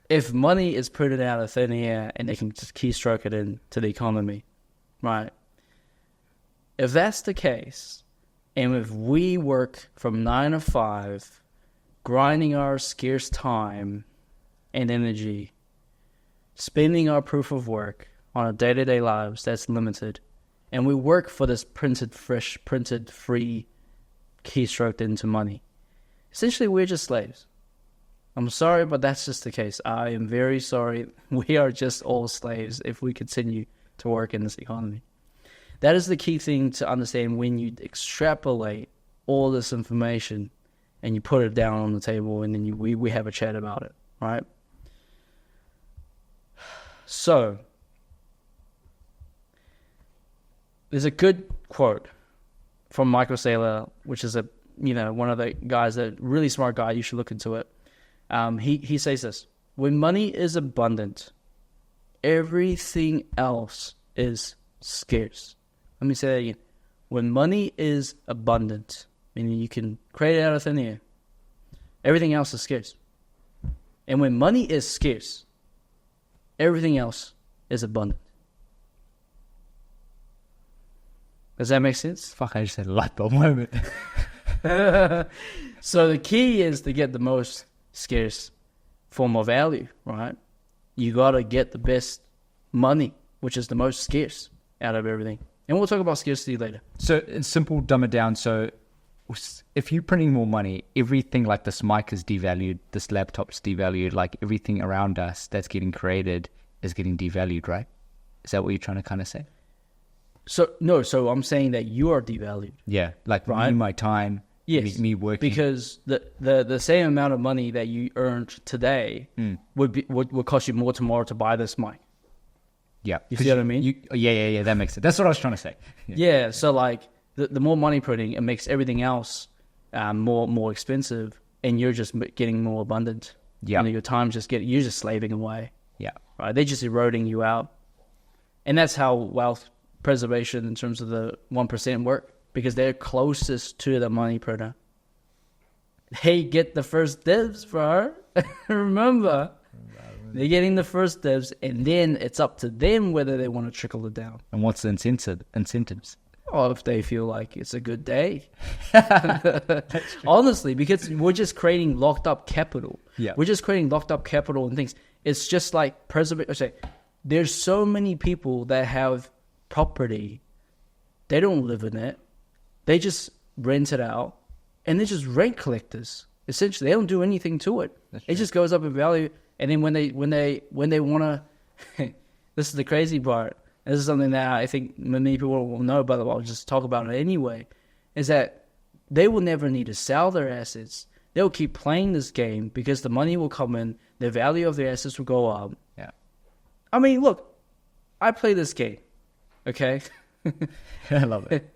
if money is printed out of thin air and they can just keystroke it into the economy, right? If that's the case, and if we work from 9 to 5, grinding our scarce time and energy, spending our proof of work on our day-to-day lives that's limited, and we work for this printed, free, keystroked into money, essentially we're just slaves. I'm sorry, but that's just the case. I am very sorry. We are just all slaves if we continue to work in this economy. That is the key thing to understand when you extrapolate all this information and you put it down on the table, and then we have a chat about it, right? So, there's a good quote from Michael Saylor, which is one of the guys, a really smart guy. You should look into it. He says this: when money is abundant, everything else is scarce. Let me say that again. When money is abundant, meaning you can create it out of thin air, everything else is scarce. And when money is scarce, everything else is abundant. Does that make sense? Fuck, I just had a light bulb moment. So the key is to get the most scarce form of value, right? You got to get the best money, which is the most scarce out of everything. And we'll talk about scarcity later. So in simple, dumb it down. So if you're printing more money, everything like this mic is devalued, this laptop's devalued, like everything around us that's getting created is getting devalued, right? Is that what you're trying to kind of say? So I'm saying that you are devalued. Yeah, like right? me, my time, yes, me working. Because the same amount of money that you earned today would cost you more tomorrow to buy this mic. Yeah. You see what I mean? Yeah, that makes sense. That's what I was trying to say. Yeah, so like the more money printing, it makes everything else more expensive. and you're just getting more abundant. Yeah. Your time you're just slaving away. Yeah. Right? They're just eroding you out. And that's how wealth preservation in terms of the 1% work, because they're closest to the money printer. They get the first dibs, bro. Remember, they're getting the first dibs, and then it's up to them whether they want to trickle it down. And what's the incentives? Or if they feel like it's a good day. Honestly, because we're just creating locked up capital. Yeah. We're just creating locked up capital and things. It's just like preservation. There's so many people that have property. They don't live in it. They just rent it out. And they're just rent collectors. Essentially, they don't do anything to it. It just goes up in value. And then when they want to, this is the crazy part. This is something that I think many people will know, but I'll just talk about it anyway. Is that they will never need to sell their assets. They'll keep playing this game because the money will come in, the value of their assets will go up. Yeah. I mean, look, I play this game, okay? I love it.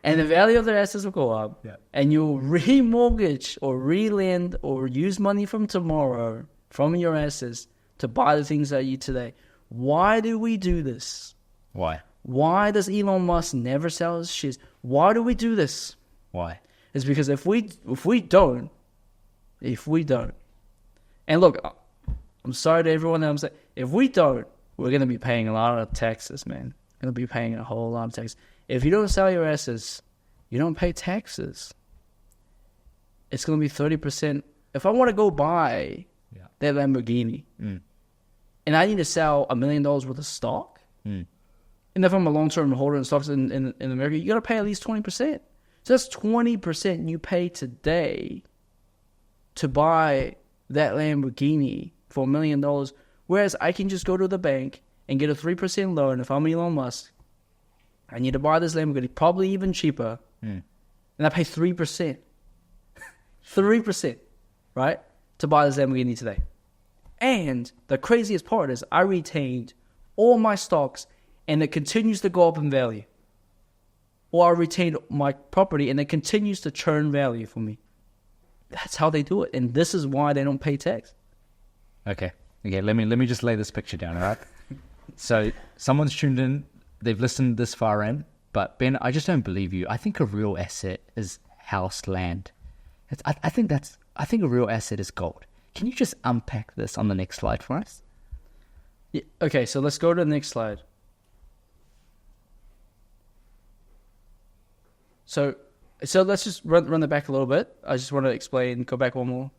And the value of their assets will go up. Yeah. And you'll remortgage or relend or use money from tomorrow, from your assets, to buy the things that you today. Why do we do this? Why? Why does Elon Musk never sell his shares? Why do we do this? Why? It's because if we don't, and look, I'm sorry to everyone that I'm saying, if we don't, we're going to be paying a lot of taxes, man. We're going to be paying a whole lot of taxes. If you don't sell your assets, you don't pay taxes. It's going to be 30%. If I want to go buy that Lamborghini, and I need to sell $1 million worth of stock, and if I'm a long-term holder in stocks in America, you got to pay at least 20%. So that's 20% you pay today to buy that Lamborghini for $1 million, whereas I can just go to the bank and get a 3% loan. If I'm Elon Musk, I need to buy this Lamborghini, probably even cheaper, and I pay 3%. 3%, right, to buy this Lamborghini today. And the craziest part is I retained all my stocks and it continues to go up in value. Or I retained my property and it continues to churn value for me. That's how they do it. And this is why they don't pay tax. Okay, let me just lay this picture down, all right? So someone's tuned in, they've listened this far in, but Ben, I just don't believe you. I think a real asset is house, land. I think a real asset is gold. Can you just unpack this on the next slide for us? Yeah, okay, so let's go to the next slide. So let's just run it back a little bit. I just want to explain, go back one more.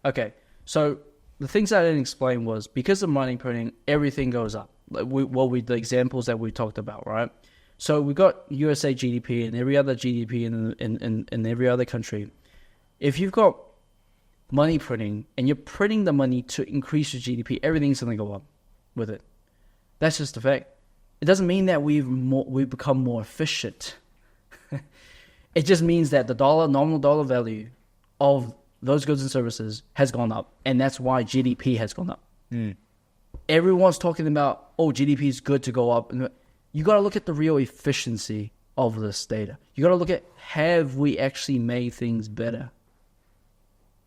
Okay, so the things I didn't explain was because of money printing, everything goes up. Like the examples that we talked about, right? So we got USA GDP and every other GDP in every other country. If you've got money printing and you're printing the money to increase your GDP, everything's going to go up with it. That's just a fact. It doesn't mean that we've become more efficient. It just means that the nominal dollar value of those goods and services has gone up, and that's why GDP has gone up. Everyone's talking about, GDP is good to go up. You got to look at the real efficiency of this data. You got to look at, have we actually made things better?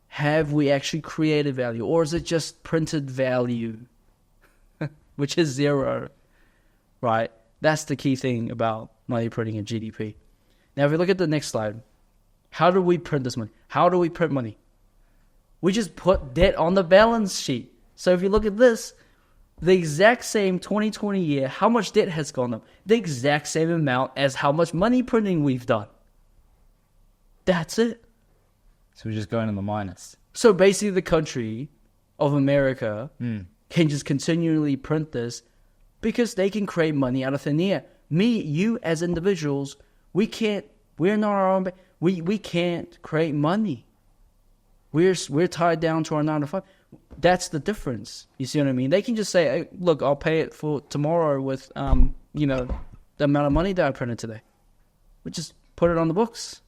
Have we actually created value? Or is it just printed value, which is zero, right? That's the key thing about money printing and GDP. Now, if we look at the next slide, how do we print this money? How do we print money? We just put debt on the balance sheet. So if you look at this, the exact same 2020 year, how much debt has gone up? The exact same amount as how much money printing we've done. That's it. So we're just going in the minus. So basically the country of America can just continually print this because they can create money out of thin air. You as individuals, we're not our own, we can't create money. We're tied down to our 9 to 5. That's the difference. You see what I mean? They can just say, hey, look, I'll pay it for tomorrow with, the amount of money that I printed today. We just put it on the books.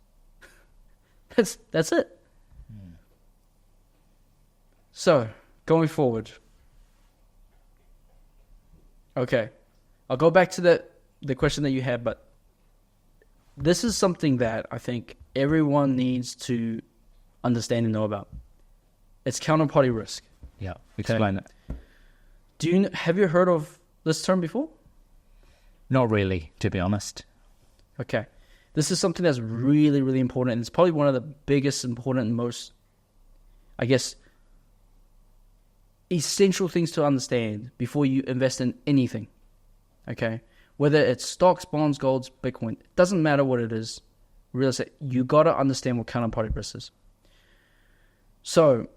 That's it. So, going forward. Okay. I'll go back to the question that you had, but this is something that I think everyone needs to understand and know about. It's counterparty risk. Yeah, explain it. Have you heard of this term before? Not really, to be honest. Okay. This is something that's really, really important, and it's probably one of the biggest, important, and most, I guess, essential things to understand before you invest in anything. Okay? Whether it's stocks, bonds, golds, Bitcoin, it doesn't matter what it is. Real estate, you got to understand what counterparty risk is. So,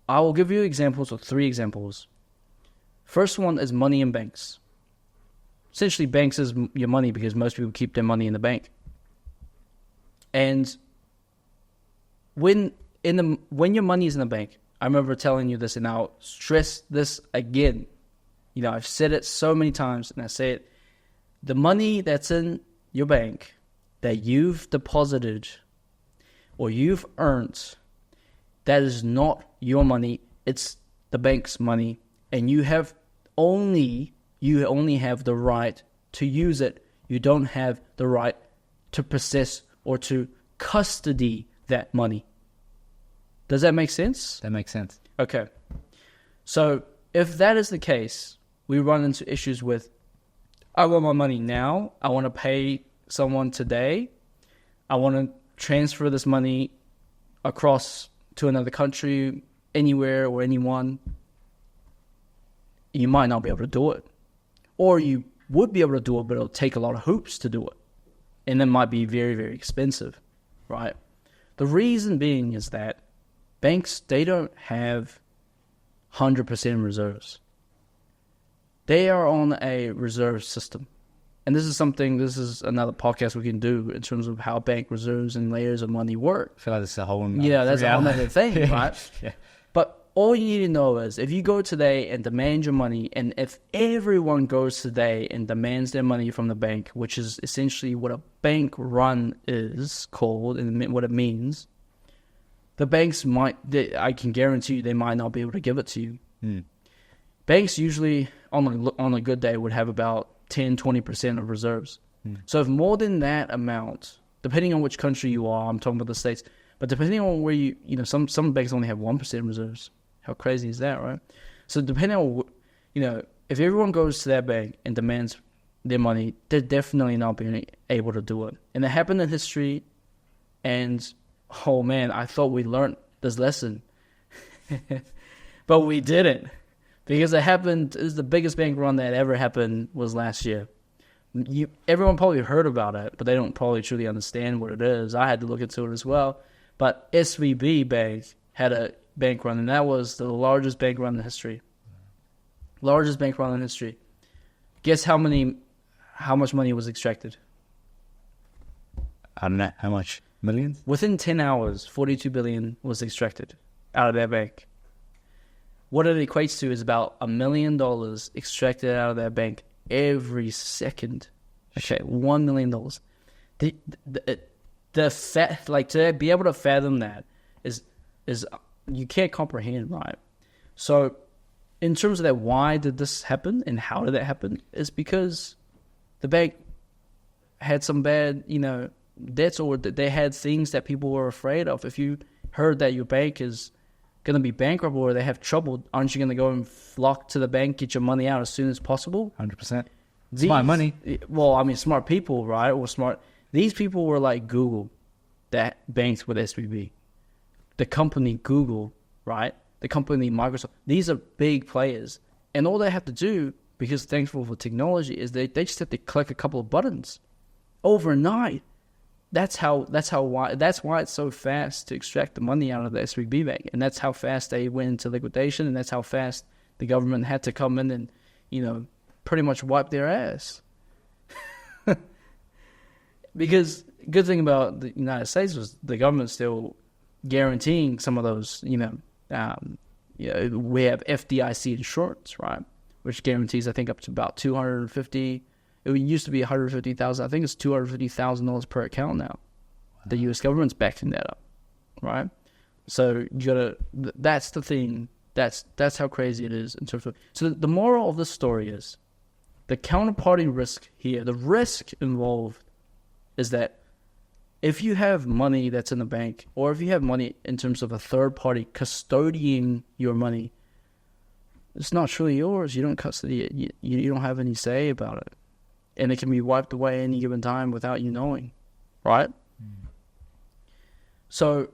I will give you examples, or 3 examples. First one is money in banks. Essentially, banks is your money because most people keep their money in the bank. And when your money is in the bank, I remember telling you this, and I'll stress this again. I've said it so many times, and I say it. The money that's in your bank that you've deposited or you've earned, that is not your money. It's the bank's money, and you only have the right to use it. You don't have the right to possess or to custody that money. Does that make sense? That makes sense. Okay. So if that is the case, we run into issues with, I want my money now. I want to pay someone today. I want to transfer this money across to another country, anywhere or anyone. You might not be able to do it. Or you would be able to do it, but it'll take a lot of hoops to do it. And it might be very, very expensive, right? The reason being is that banks, they don't have 100% reserves. They are on a reserve system. And this is another podcast we can do in terms of how bank reserves and layers of money work. I feel like that's a whole that's a whole other thing, right? Yeah. But all you need to know is if you go today and demand your money, and if everyone goes today and demands their money from the bank, which is essentially what a bank run is called and what it means, the banks I can guarantee you, they might not be able to give it to you. Banks usually, on a good day, would have about 10-20% of reserves. So if more than that amount, depending on which country you are, I'm talking about the States, but depending on where some banks only have 1% reserves. How crazy is that, right? So depending on, if everyone goes to that bank and demands their money, they're definitely not being able to do it. And it happened in history, and oh man, I thought we learned this lesson. But we didn't. Because it happened, it was the biggest bank run that ever happened was last year. Everyone probably heard about it, but they don't probably truly understand what it is. I had to look into it as well. But SVB Bank had a bank run, and that was the largest bank run in history. Largest bank run in history. Guess how much money was extracted? I don't know. How much? Millions? Within 10 hours, 42 billion was extracted out of that bank. What it equates to is about $1 million extracted out of that bank every second. Okay, $1 million. To be able to fathom that is you can't comprehend, right? So, in terms of that, why did this happen and how did that happen? Is because the bank had some bad, debts, or they had things that people were afraid of. If you heard that your bank is going to be bankrupt or they have trouble, aren't you going to go and flock to the bank, get your money out as soon as possible? 100%. Smart money. Well, I mean, smart people, right? Or smart. These people were like Google that banks with SVB. The company Google, right? The company Microsoft. These are big players. And all they have to do, because thankful for technology, is they just have to click a couple of buttons overnight. That's why it's so fast to extract the money out of the SVB bank, and that's how fast they went into liquidation, and that's how fast the government had to come in and, pretty much wipe their ass. Because good thing about the United States was the government still guaranteeing some of those, we have FDIC insurance, right, which guarantees I think up to about 250. It used to be $150,000. I think it's $250,000 per account now. Wow. The U.S. government's backing that up, right? So that's the thing. That's how crazy it is in terms of. So the moral of the story is, the counterparty risk here, the risk involved, is that if you have money that's in the bank, or if you have money in terms of a third party custodying your money, it's not truly yours. You don't custody it. You don't have any say about it. And it can be wiped away any given time without you knowing, right? So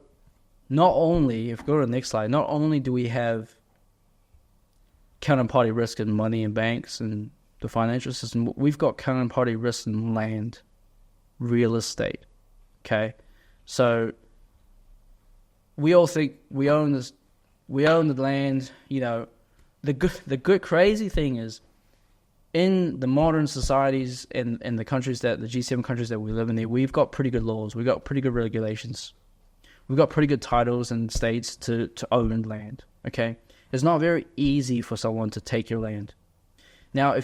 not only, if we go to the next slide, not only do we have counterparty risk in money and banks and the financial system, we've got counterparty risk in land, real estate, okay? So we all think we own this, we own the land, you know. The good crazy thing is, in the modern societies and the countries that, the G7 countries that we live in, we've got pretty good laws, we've got pretty good regulations, we've got pretty good titles and states to own land, okay? It's not very easy for someone to take your land. Now,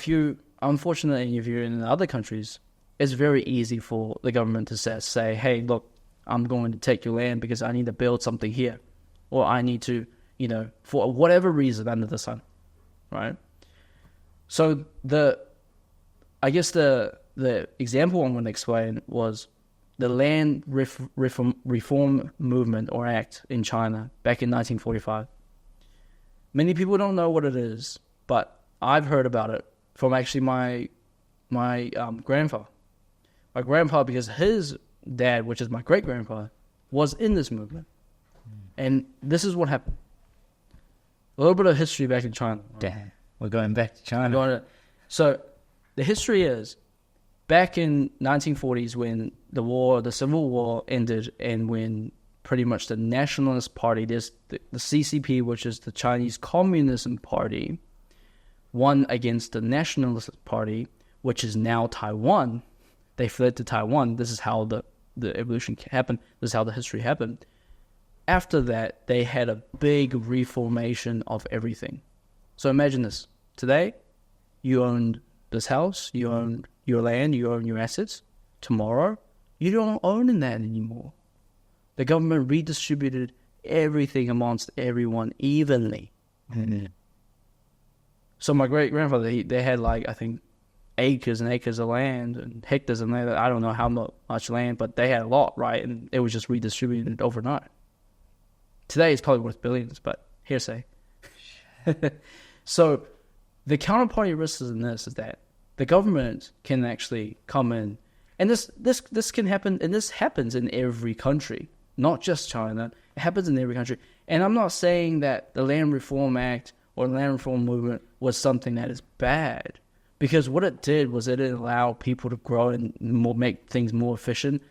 unfortunately, if you're in other countries, it's very easy for the government to say, hey, look, I'm going to take your land because I need to build something here, or I need to, you know, for whatever reason under the sun, right? So I guess the example I'm going to explain was the land reform movement or act in China back in 1945. Many people don't know what it is, but I've heard about it from actually my grandfather. My grandpa, because his dad, which is my great-grandpa, was in this movement. And this is what happened. A little bit of history back in China. Damn, we're going back to China. So the history is, back in 1940s when the Civil War ended, and when pretty much the Nationalist Party, the CCP, which is the Chinese Communism Party, won against the Nationalist Party, which is now Taiwan. They fled to Taiwan. This is how the evolution happened. This is how the history happened. After that, they had a big reformation of everything. So imagine this. Today, you own this house, you own your land, you own your assets. Tomorrow, you don't own that anymore. The government redistributed everything amongst everyone evenly. Mm-hmm. So my great-grandfather, they had like, I think, acres and acres of land and hectares of land. I don't know how much land, but they had a lot, right? And it was just redistributed overnight. Today it's probably worth billions, but hearsay. So the counterparty risk in this is that the government can actually come in, and this can happen, and this happens in every country, not just China. It happens in every country. And I'm not saying that the Land Reform Act or the Land Reform Movement was something that is bad, because what it did was it allowed people to grow and make things more efficient,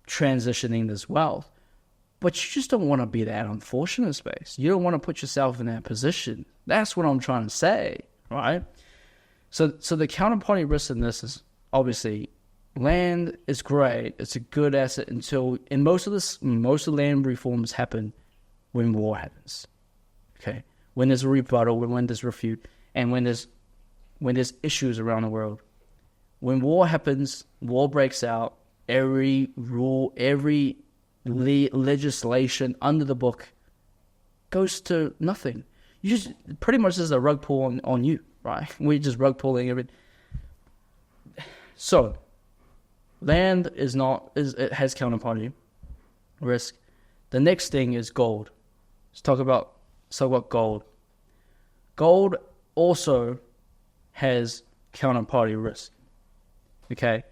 transitioning this wealth. But you just don't want to be that unfortunate space. You don't want to put yourself in that position. That's what I'm trying to say, right? So the counterparty risk in this is, obviously, land is great. It's a good asset until, and most of land reforms happen when war happens. Okay, when there's a rebuttal, when there's refute, and when there's issues around the world. When war happens, war breaks out. Every rule, every legislation under the book goes to nothing. You just pretty much is a rug pull on you, right? We're just rug pulling everything. So land it has counterparty risk. The next thing is gold. Let's talk about gold. Gold also has counterparty risk. Okay?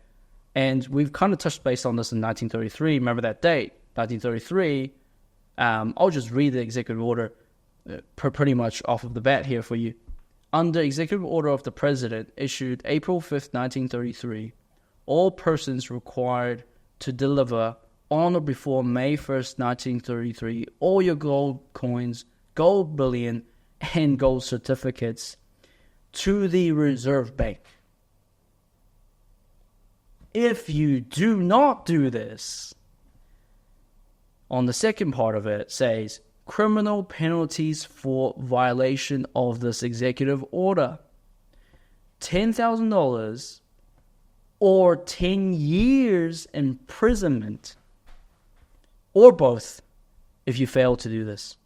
And we've kind of touched base on this in 1933. Remember that date, 1933. I'll just read the executive order pretty much off of the bat here for you. Under executive order of the President issued April 5th, 1933, all persons required to deliver on or before May 1st, 1933, all your gold coins, gold bullion, and gold certificates to the Reserve Bank. If you do not do this, on the second part of it says, criminal penalties for violation of this executive order. $10,000 or 10 years imprisonment, or both, if you fail to do this.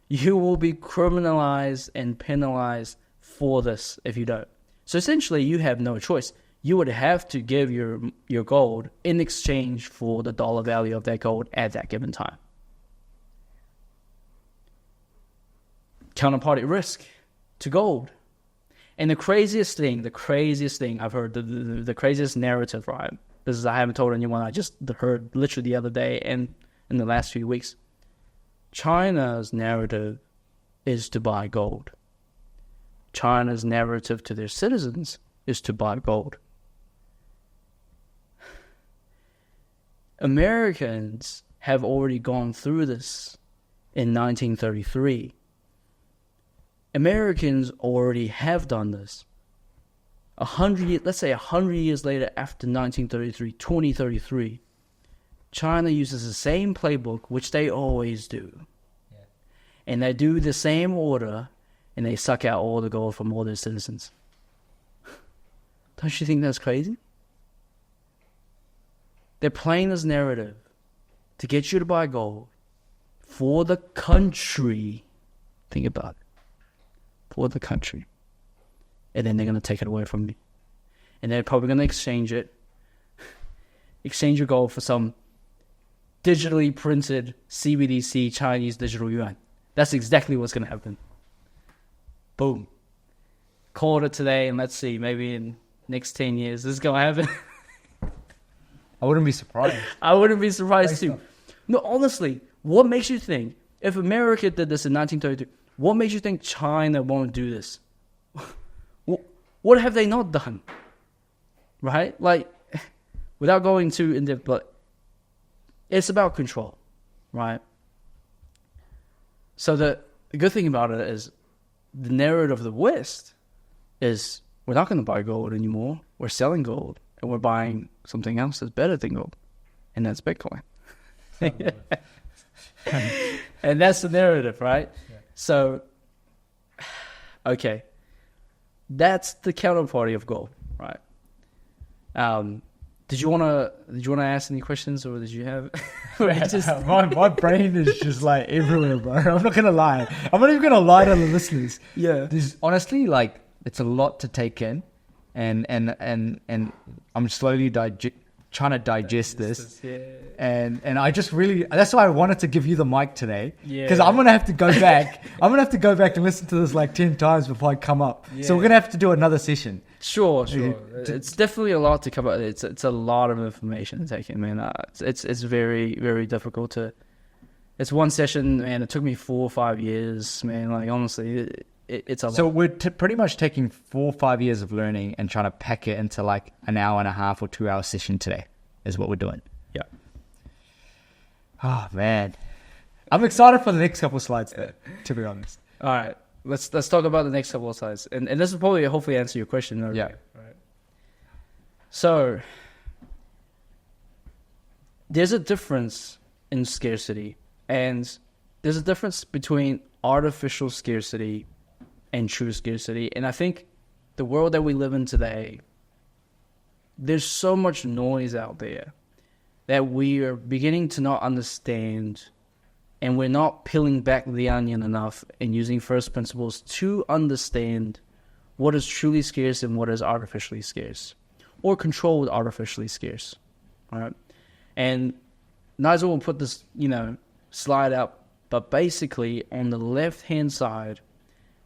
You will be criminalized and penalized for this if you don't. So essentially, you have no choice. you would have to give your gold in exchange for the dollar value of that gold at that given time. Counterparty risk to gold. And the craziest thing I've heard, the craziest narrative, right? This is, I haven't told anyone, I just heard literally the other day and in the last few weeks. China's narrative is to buy gold. China's narrative to their citizens is to buy gold. Americans have already gone through this in 1933. Americans already have done this. 100 years later, after 1933, 2033, China uses the same playbook, which they always do. Yeah. And they do the same order, and they suck out all the gold from all their citizens. Don't you think that's crazy? They're playing this narrative to get you to buy gold for the country. Think about it. For the country. And then they're going to take it away from you. And they're probably going to exchange your gold for some digitally printed CBDC Chinese digital yuan. That's exactly what's going to happen. Boom. Called it today, and let's see, maybe in next 10 years, this is going to happen. I wouldn't be surprised. I wouldn't be surprised too. No, honestly, what makes you think, if America did this in 1932, what makes you think China won't do this? What have they not done? Right? Like, without going too in depth, but it's about control, right? So the good thing about it is the narrative of the West is we're not going to buy gold anymore. We're selling gold, and we're buying something else that's better than gold, and that's Bitcoin. And that's the narrative, right? Yeah. So, okay, that's the counterparty of gold, right? Did you wanna ask any questions, or did you have? my brain is just like everywhere, bro. I'm not gonna lie. I'm not even gonna lie to the listeners. Yeah, there's honestly like it's a lot to take in, and I'm slowly trying to digest this. Yeah. And I just really, that's why I wanted to give you the mic today. Yeah. Because I'm gonna have to go back. I'm gonna have to go back and listen to this like 10 times before I come up. Yeah. So we're gonna have to do another session. Sure. It's definitely a lot to cover. It's a lot of information to take in, man. It's very, very difficult to. It's one session, man. It took me 4 or 5 years, man. Like honestly, it's a lot. So we're pretty much taking 4 or 5 years of learning and trying to pack it into like an hour and a half or 2 hour session today. Is what we're doing. Yeah. Oh man, I'm excited for the next couple of slides there, to be honest. All right, let's talk about the next couple of slides, and this will probably hopefully answer your question. Yeah. Right. So there's a difference in scarcity, and there's a difference between artificial scarcity and true scarcity, and I think the world that we live in today, there's so much noise out there that we are beginning to not understand, and we're not peeling back the onion enough and using first principles to understand what is truly scarce and what is artificially scarce, or controlled artificially scarce. All right, and Nigel will put this, slide up, but basically on the left-hand side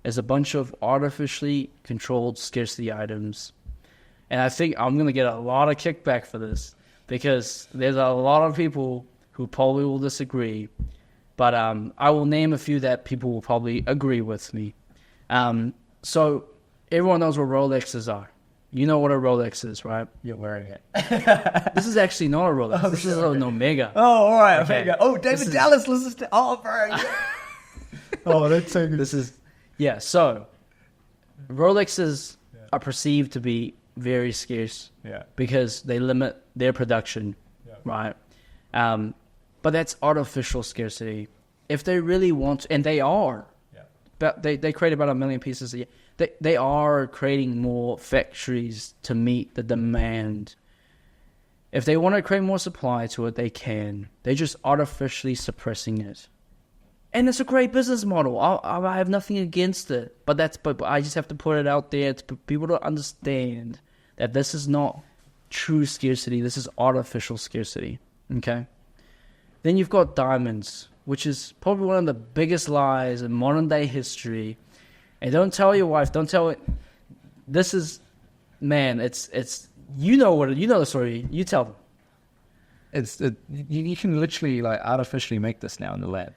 is a bunch of artificially controlled scarcity items. And I think I'm going to get a lot of kickback for this because there's a lot of people who probably will disagree. But I will name a few that people will probably agree with me. So everyone knows what Rolexes are. You know what a Rolex is, right? You're wearing it. This is actually not a Rolex. This is an Omega. Oh, all right. Okay. Omega. Oh, David Dallas listens to... Oh, bro. Oh, that's so good. So Rolexes are perceived to be very scarce because they limit their production, right? But that's artificial scarcity. If they really want, and they are, but they create about 1 million pieces a year. They are creating more factories to meet the demand. If they want to create more supply to it, they can. They're just artificially suppressing it. And it's a great business model. I have nothing against it. But I just have to put it out there for people to understand that this is not true scarcity. This is artificial scarcity. Okay. Then you've got diamonds, which is probably one of the biggest lies in modern day history. And don't tell your wife. Don't tell it. This is, man. It's you know the story. You tell them. You can literally like artificially make this now in the lab.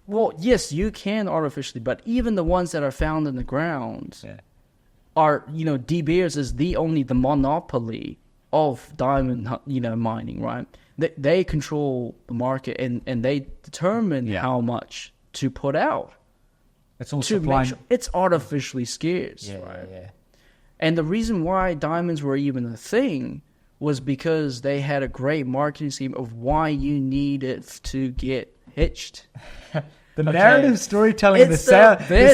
Well, yes, you can artificially, but even the ones that are found in the ground are, De Beers is the monopoly of diamond, mining, right? They control the market and they determine how much to put out. It's all supply. It's artificially scarce, right? Yeah. And the reason why diamonds were even a thing was because they had a great marketing scheme of why you needed to get hitched. The narrative storytelling, the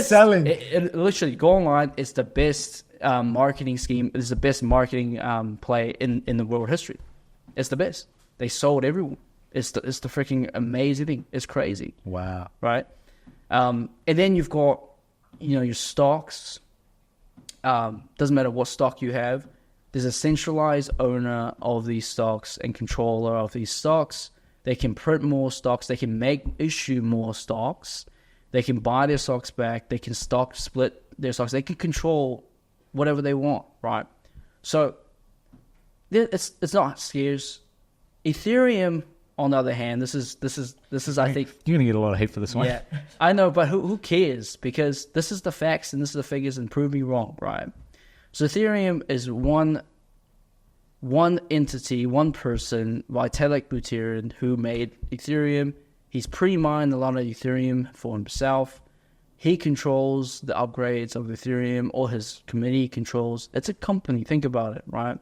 selling. It literally, go online. It's the best marketing scheme. It's the best marketing play in the world history. It's the best. They sold everyone. It's the freaking amazing thing. It's crazy. Wow. Right? And then you've got, your stocks. Doesn't matter what stock you have. There's a centralized owner of these stocks and controller of these stocks. They can print more stocks. They can issue more stocks. They can buy their stocks back. They can stock split their stocks. They can control whatever they want, right? So it's not scarce. Ethereum, on the other hand, this is I think you're gonna get a lot of hate for this one. Yeah, I know, but who cares? Because this is the facts and this is the figures, and prove me wrong, right? So Ethereum is one entity, one person, Vitalik Buterin, who made Ethereum. He's pre-mined a lot of Ethereum for himself. He controls the upgrades of Ethereum, or his committee controls. It's a company, think about it, right?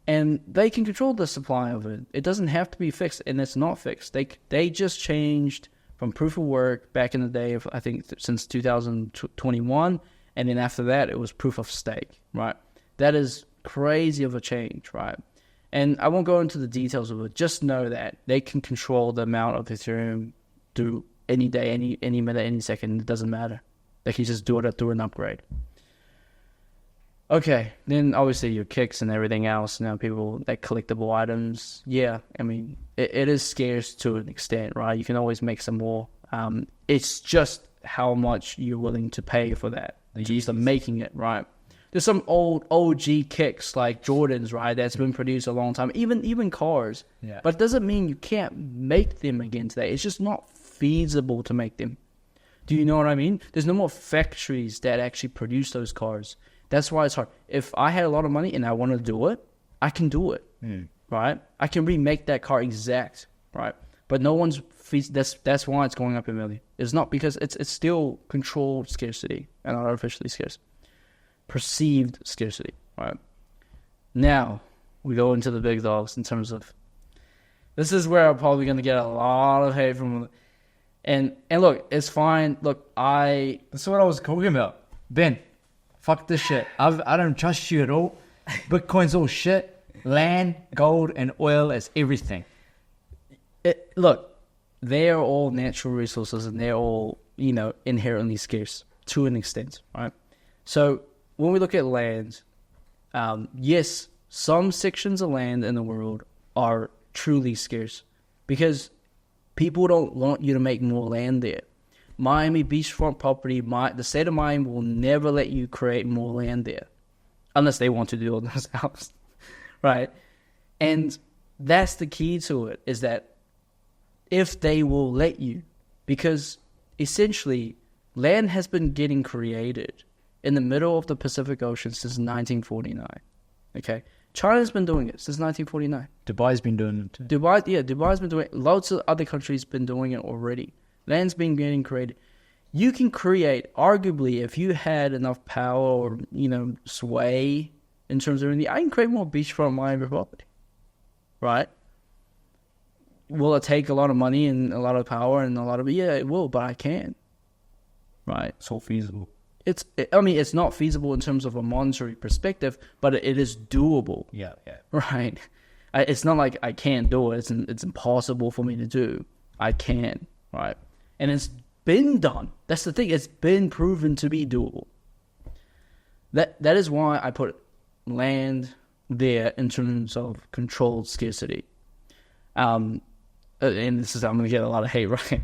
And they can control the supply of it. It doesn't have to be fixed, and it's not fixed. They just changed from proof of work back in the day of, I think, since 2021, and then after that, it was proof of stake, right? That is crazy of a change, right? And I won't go into the details of it. Just know that they can control the amount of Ethereum through any day, any minute, any second. It doesn't matter. They can just do it through an upgrade. Okay, then obviously your kicks and everything else. People like collectible items. Yeah, I mean, it is scarce to an extent, right? You can always make some more. It's just how much you're willing to pay for that. Just making it, right? There's some old OG kicks like Jordans, right? That's been produced a long time. Even cars. Yeah. But it doesn't mean you can't make them again today. It's just not feasible to make them. Do you know what I mean? There's no more factories that actually produce those cars. That's why it's hard. If I had a lot of money and I want to do it, I can do it, right? I can remake that car exact, right? But no one's. That's why it's going up a million. It's not because it's still controlled scarcity and artificially scarce, perceived scarcity, right? Now we go into the big dogs in terms of. This is where I'm probably going to get a lot of hate from. And look, it's fine. Look, this is what I was talking about, Ben. Fuck this shit. I don't trust you at all. Bitcoin's all shit. Land, gold, and oil is everything. Look, they are all natural resources and they're all, inherently scarce to an extent, right? So when we look at land, yes, some sections of land in the world are truly scarce because people don't want you to make more land there. Miami beachfront property, the state of Miami will never let you create more land there unless they want to do it themselves, right? And that's the key to it, is that if they will let you, because essentially land has been getting created in the middle of the Pacific Ocean since 1949, okay? China's been doing it since 1949. Dubai's been doing it too. Dubai's been doing it. Lots of other countries been doing it already. Land's been getting created. You can create, arguably, if you had enough power or, sway in terms of everything, I can create more beachfront Miami property, right? Will it take a lot of money and a lot of power and a lot of, yeah, it will, but I can, right? It's all feasible. It's not feasible in terms of a monetary perspective, but it is doable. Yeah. Right? It's not like I can't do it. It's impossible for me to do. I can, right? And it's been done. That's the thing. It's been proven to be doable. That is why I put land, there in terms of controlled scarcity. And this is, I'm going to get a lot of hate, right?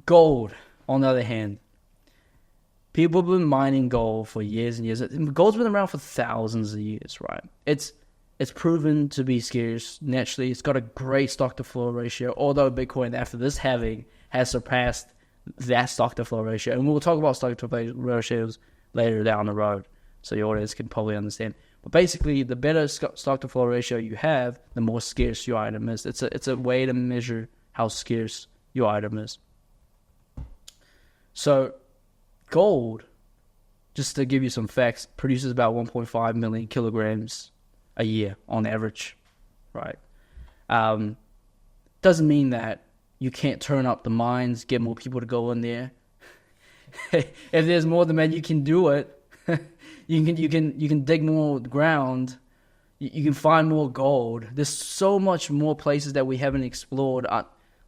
Gold, on the other hand, people have been mining gold for years and years. Gold's been around for thousands of years, right? It's proven to be scarce naturally. It's got a great stock-to-flow ratio, although Bitcoin, after this halving, has surpassed that stock-to-flow ratio. And we'll talk about stock-to-flow ratios later down the road, so your audience can probably understand. But basically, the better stock-to-flow ratio you have, the more scarce your item is. It's a way to measure how scarce your item is. So, gold, just to give you some facts, produces about 1.5 million kilograms a year on average, right? Doesn't mean that you can't turn up the mines, get more people to go in there. If there's more demand, you can do it. You can dig more ground. You can find more gold. There's so much more places that we haven't explored.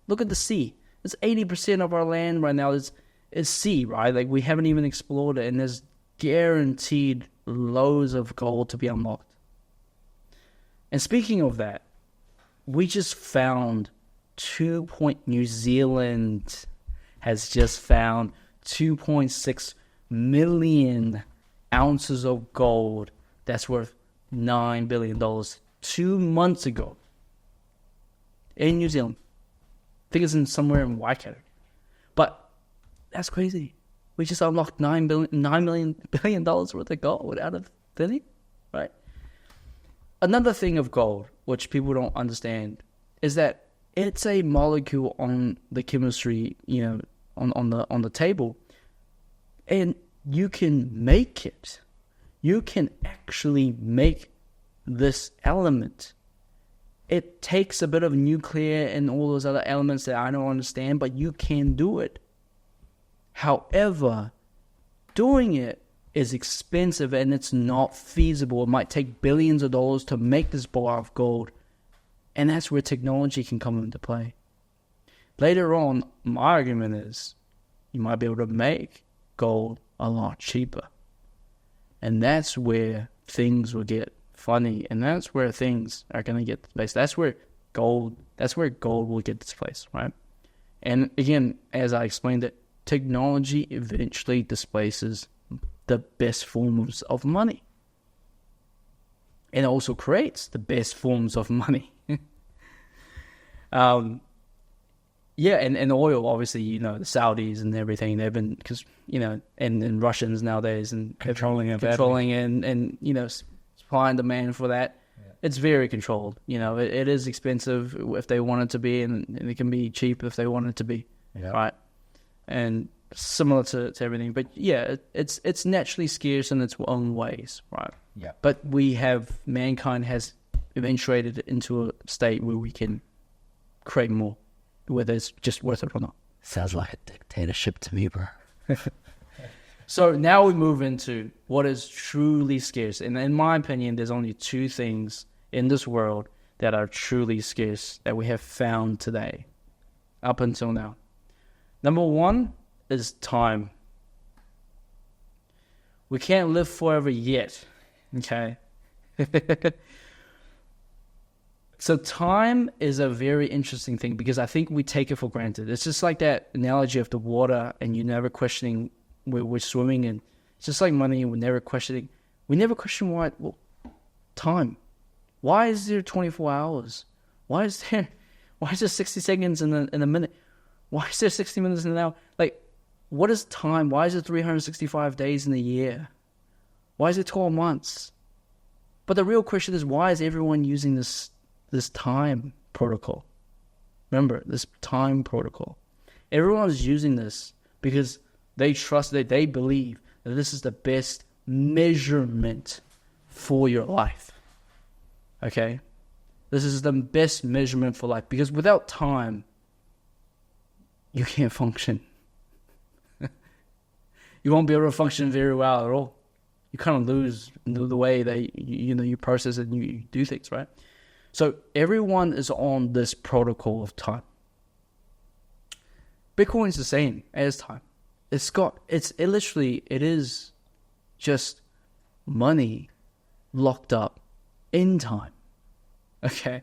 Look at the sea. It's 80% of our land right now is sea, right? Like, we haven't even explored it, and there's guaranteed loads of gold to be unlocked. And speaking of that, we just found New Zealand has just found 2.6 million ounces of gold that's worth $9 billion 2 months ago in New Zealand. I think it's somewhere in Waikato. But that's crazy. We just unlocked $9 billion worth of gold out of thin air, right? Another thing of gold, which people don't understand, is that it's a molecule on the chemistry, on the table, and you can make it. You can actually make this element. It takes a bit of nuclear and all those other elements that I don't understand, but you can do it. However, doing it is expensive and it's not feasible. It might take billions of dollars to make this bar of gold. And that's where technology can come into play. Later on, my argument is you might be able to make gold a lot cheaper. And that's where things will get funny. And that's where things are going to get displaced. That's where gold will get displaced, right? And again, as I explained it, technology eventually displaces the best forms of money. And also creates the best forms of money. Yeah, and oil, obviously, the Saudis and everything, they've been, because, and Russians nowadays, and controlling and supply and demand for that. Yeah. It's very controlled. It is expensive if they want it to be, and it can be cheap if they want it to be, right? And similar to everything, but yeah, it's naturally scarce in its own ways, right? Yeah. But mankind has eventuated into a state where we can create more, whether it's just worth it or not. Sounds like a dictatorship to me, bro. So now we move into what is truly scarce. And in my opinion, there's only two things in this world that are truly scarce that we have found today, up until now. Number one is time. We can't live forever yet, okay? So time is a very interesting thing because I think we take it for granted. It's just like that analogy of the water and you never questioning we're swimming in. It's just like money and we never question why. Well, time. Why is there 24 hours? Why is there 60 seconds in a minute? Why is there 60 minutes in an hour? Like, what is time? Why is it 365 days in a year? Why is it 12 months? But the real question is, why is everyone using this time protocol? Remember, this time protocol. Everyone is using this because they trust, that they believe that this is the best measurement for your life. Okay? This is the best measurement for life because without time, you can't function. You won't be able to function very well at all. You kind of lose the way that you process it and you do things, right? So everyone is on this protocol of time. Bitcoin is the same as time. It is just money locked up in time. Okay?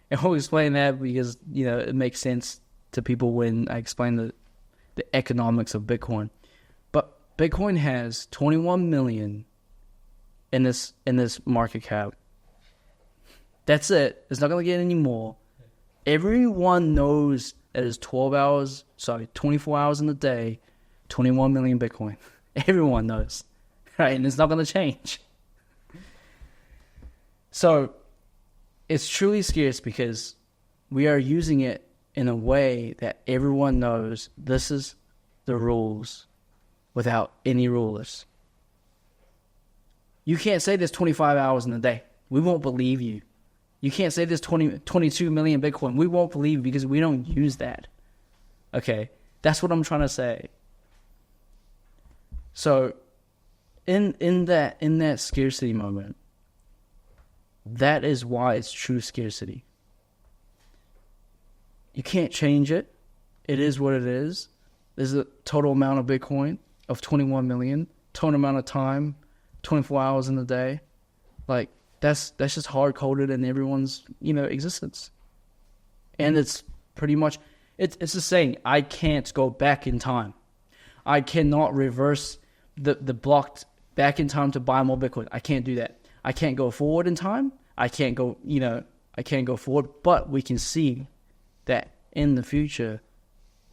And I'll explain that because, it makes sense to people when I explain the economics of Bitcoin. But Bitcoin has 21 million in this market cap. That's it. It's not going to get any more. Everyone knows that it's 24 hours in a day, 21 million Bitcoin. Everyone knows. Right? And it's not going to change. So it's truly scarce because we are using it in a way that everyone knows this is the rules without any rulers. You can't say there's 25 hours in a day. We won't believe you. You can't say there's 22 million Bitcoin. We won't believe you because we don't use that. Okay? That's what I'm trying to say. So in that scarcity moment, that is why it's true scarcity. You can't change it. It is what it is. There's a total amount of Bitcoin of 21 million. Total amount of time, 24 hours in a day. Like, that's just hard-coded in everyone's, existence. And it's pretty much, it's the saying, I can't go back in time. I cannot reverse the blocked back in time to buy more Bitcoin. I can't do that. I can't go forward in time. I can't go forward. But we can see that in the future,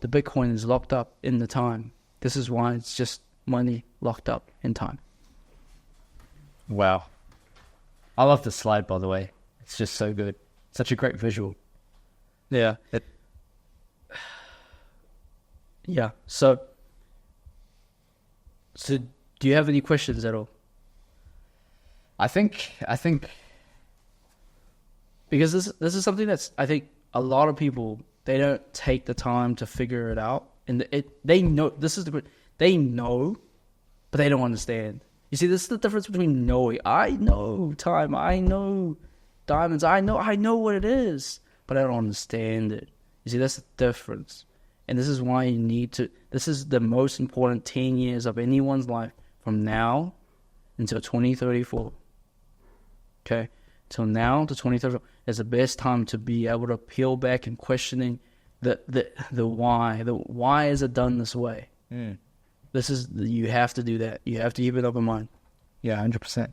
the Bitcoin is locked up in the time. This is why it's just money locked up in time. Wow. I love the slide, by the way. It's just so good. Such a great visual. Yeah. Yeah. So do you have any questions at all? I think because this is something that's, I think a lot of people, they don't take the time to figure it out, and they know they know, but they don't understand. You see, this is the difference between knowing. I know time, I know diamonds, I know what it is, but I don't understand it. You see, that's the difference, and this is why you need to. This is the most important 10 years of anyone's life from now until 2034. Okay. Till now to 2034 is the best time to be able to peel back and questioning the why. The why is it done this way? You have to do that. You have to keep an open mind. Yeah, 100%.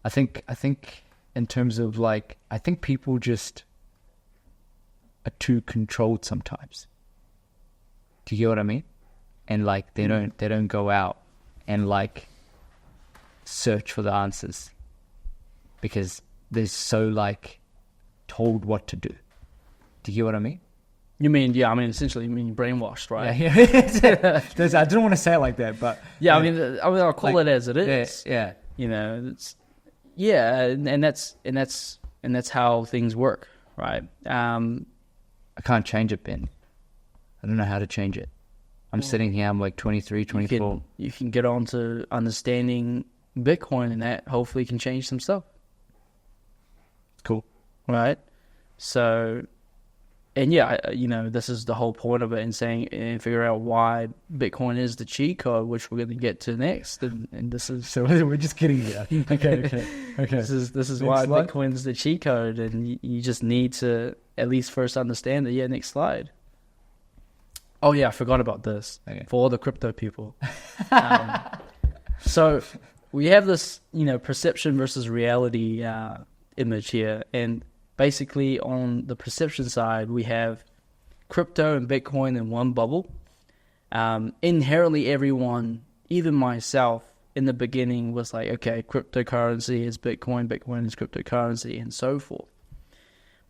I think in terms of I think people just are too controlled sometimes. Do you get what I mean? And they don't go out and search for the answers. Because they're so told what to do. Do you get what I mean? You mean, essentially you mean brainwashed, right? Yeah. I didn't want to say it like that, but yeah, I'll call it as it is. Yeah. And that's how things work, right? I can't change it, Ben. I don't know how to change it. I'm sitting here, I'm 23, 24. You can get on to understanding Bitcoin, and that hopefully can change some stuff. Cool. Right? So, and yeah, this is the whole point of it, and figure out why Bitcoin is the cheat code, which we're going to get to next. And this is... So we're just kidding here. Okay. This is why slide. Bitcoin is the cheat code, and you just need to at least first understand it. Yeah, next slide. Oh yeah, I forgot about this. Okay. For all the crypto people. So we have this, perception versus reality image here, and basically on the perception side, we have crypto and Bitcoin in one bubble. Inherently, everyone, even myself, in the beginning was okay, cryptocurrency is Bitcoin, Bitcoin is cryptocurrency, and so forth.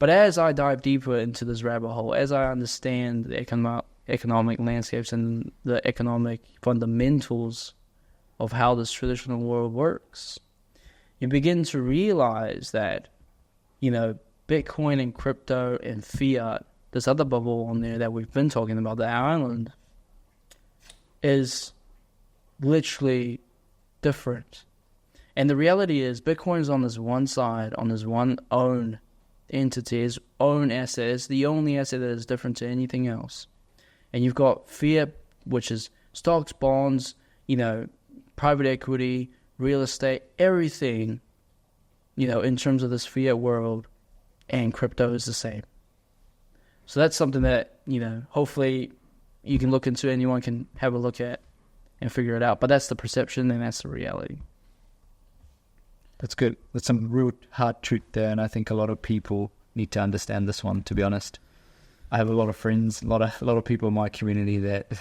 But as I dive deeper into this rabbit hole, as I understand the economic landscapes and the economic fundamentals of how this traditional world works, you begin to realize that, Bitcoin and crypto and fiat, this other bubble on there that we've been talking about, the island, is literally different. And the reality is Bitcoin's on this one side, on this one own entity, its own asset. It's the only asset that is different to anything else. And you've got fiat, which is stocks, bonds, private equity, real estate, everything, in terms of this fiat world and crypto is the same. So that's something that, hopefully you can look into, anyone can have a look at and figure it out. But that's the perception and that's the reality. That's good. That's some real hard truth there, and I think a lot of people need to understand this one, to be honest. I have a lot of friends, a lot of people in my community that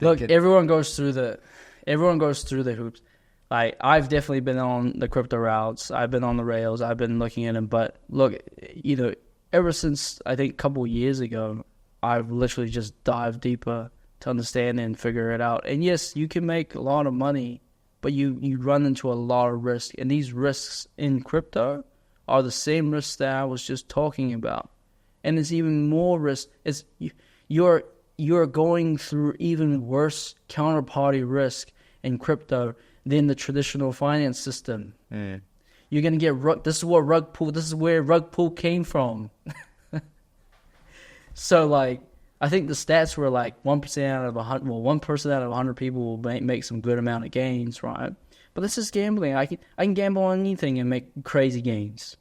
look, everyone goes through the hoops. Like, I've definitely been on the crypto routes. I've been on the rails. I've been looking at them. But look, ever since I think a couple of years ago, I've literally just dived deeper to understand and figure it out. And yes, you can make a lot of money, but you run into a lot of risk. And these risks in crypto are the same risks that I was just talking about. And it's even more risk. You're going through even worse counterparty risk in crypto than the traditional finance system. Mm. You're gonna get this is where rug pull came from. So, like, I think the stats were like 1% out of 100. Well, 1% out of 100 people will make some good amount of gains, right? But this is gambling. I can gamble on anything and make crazy gains.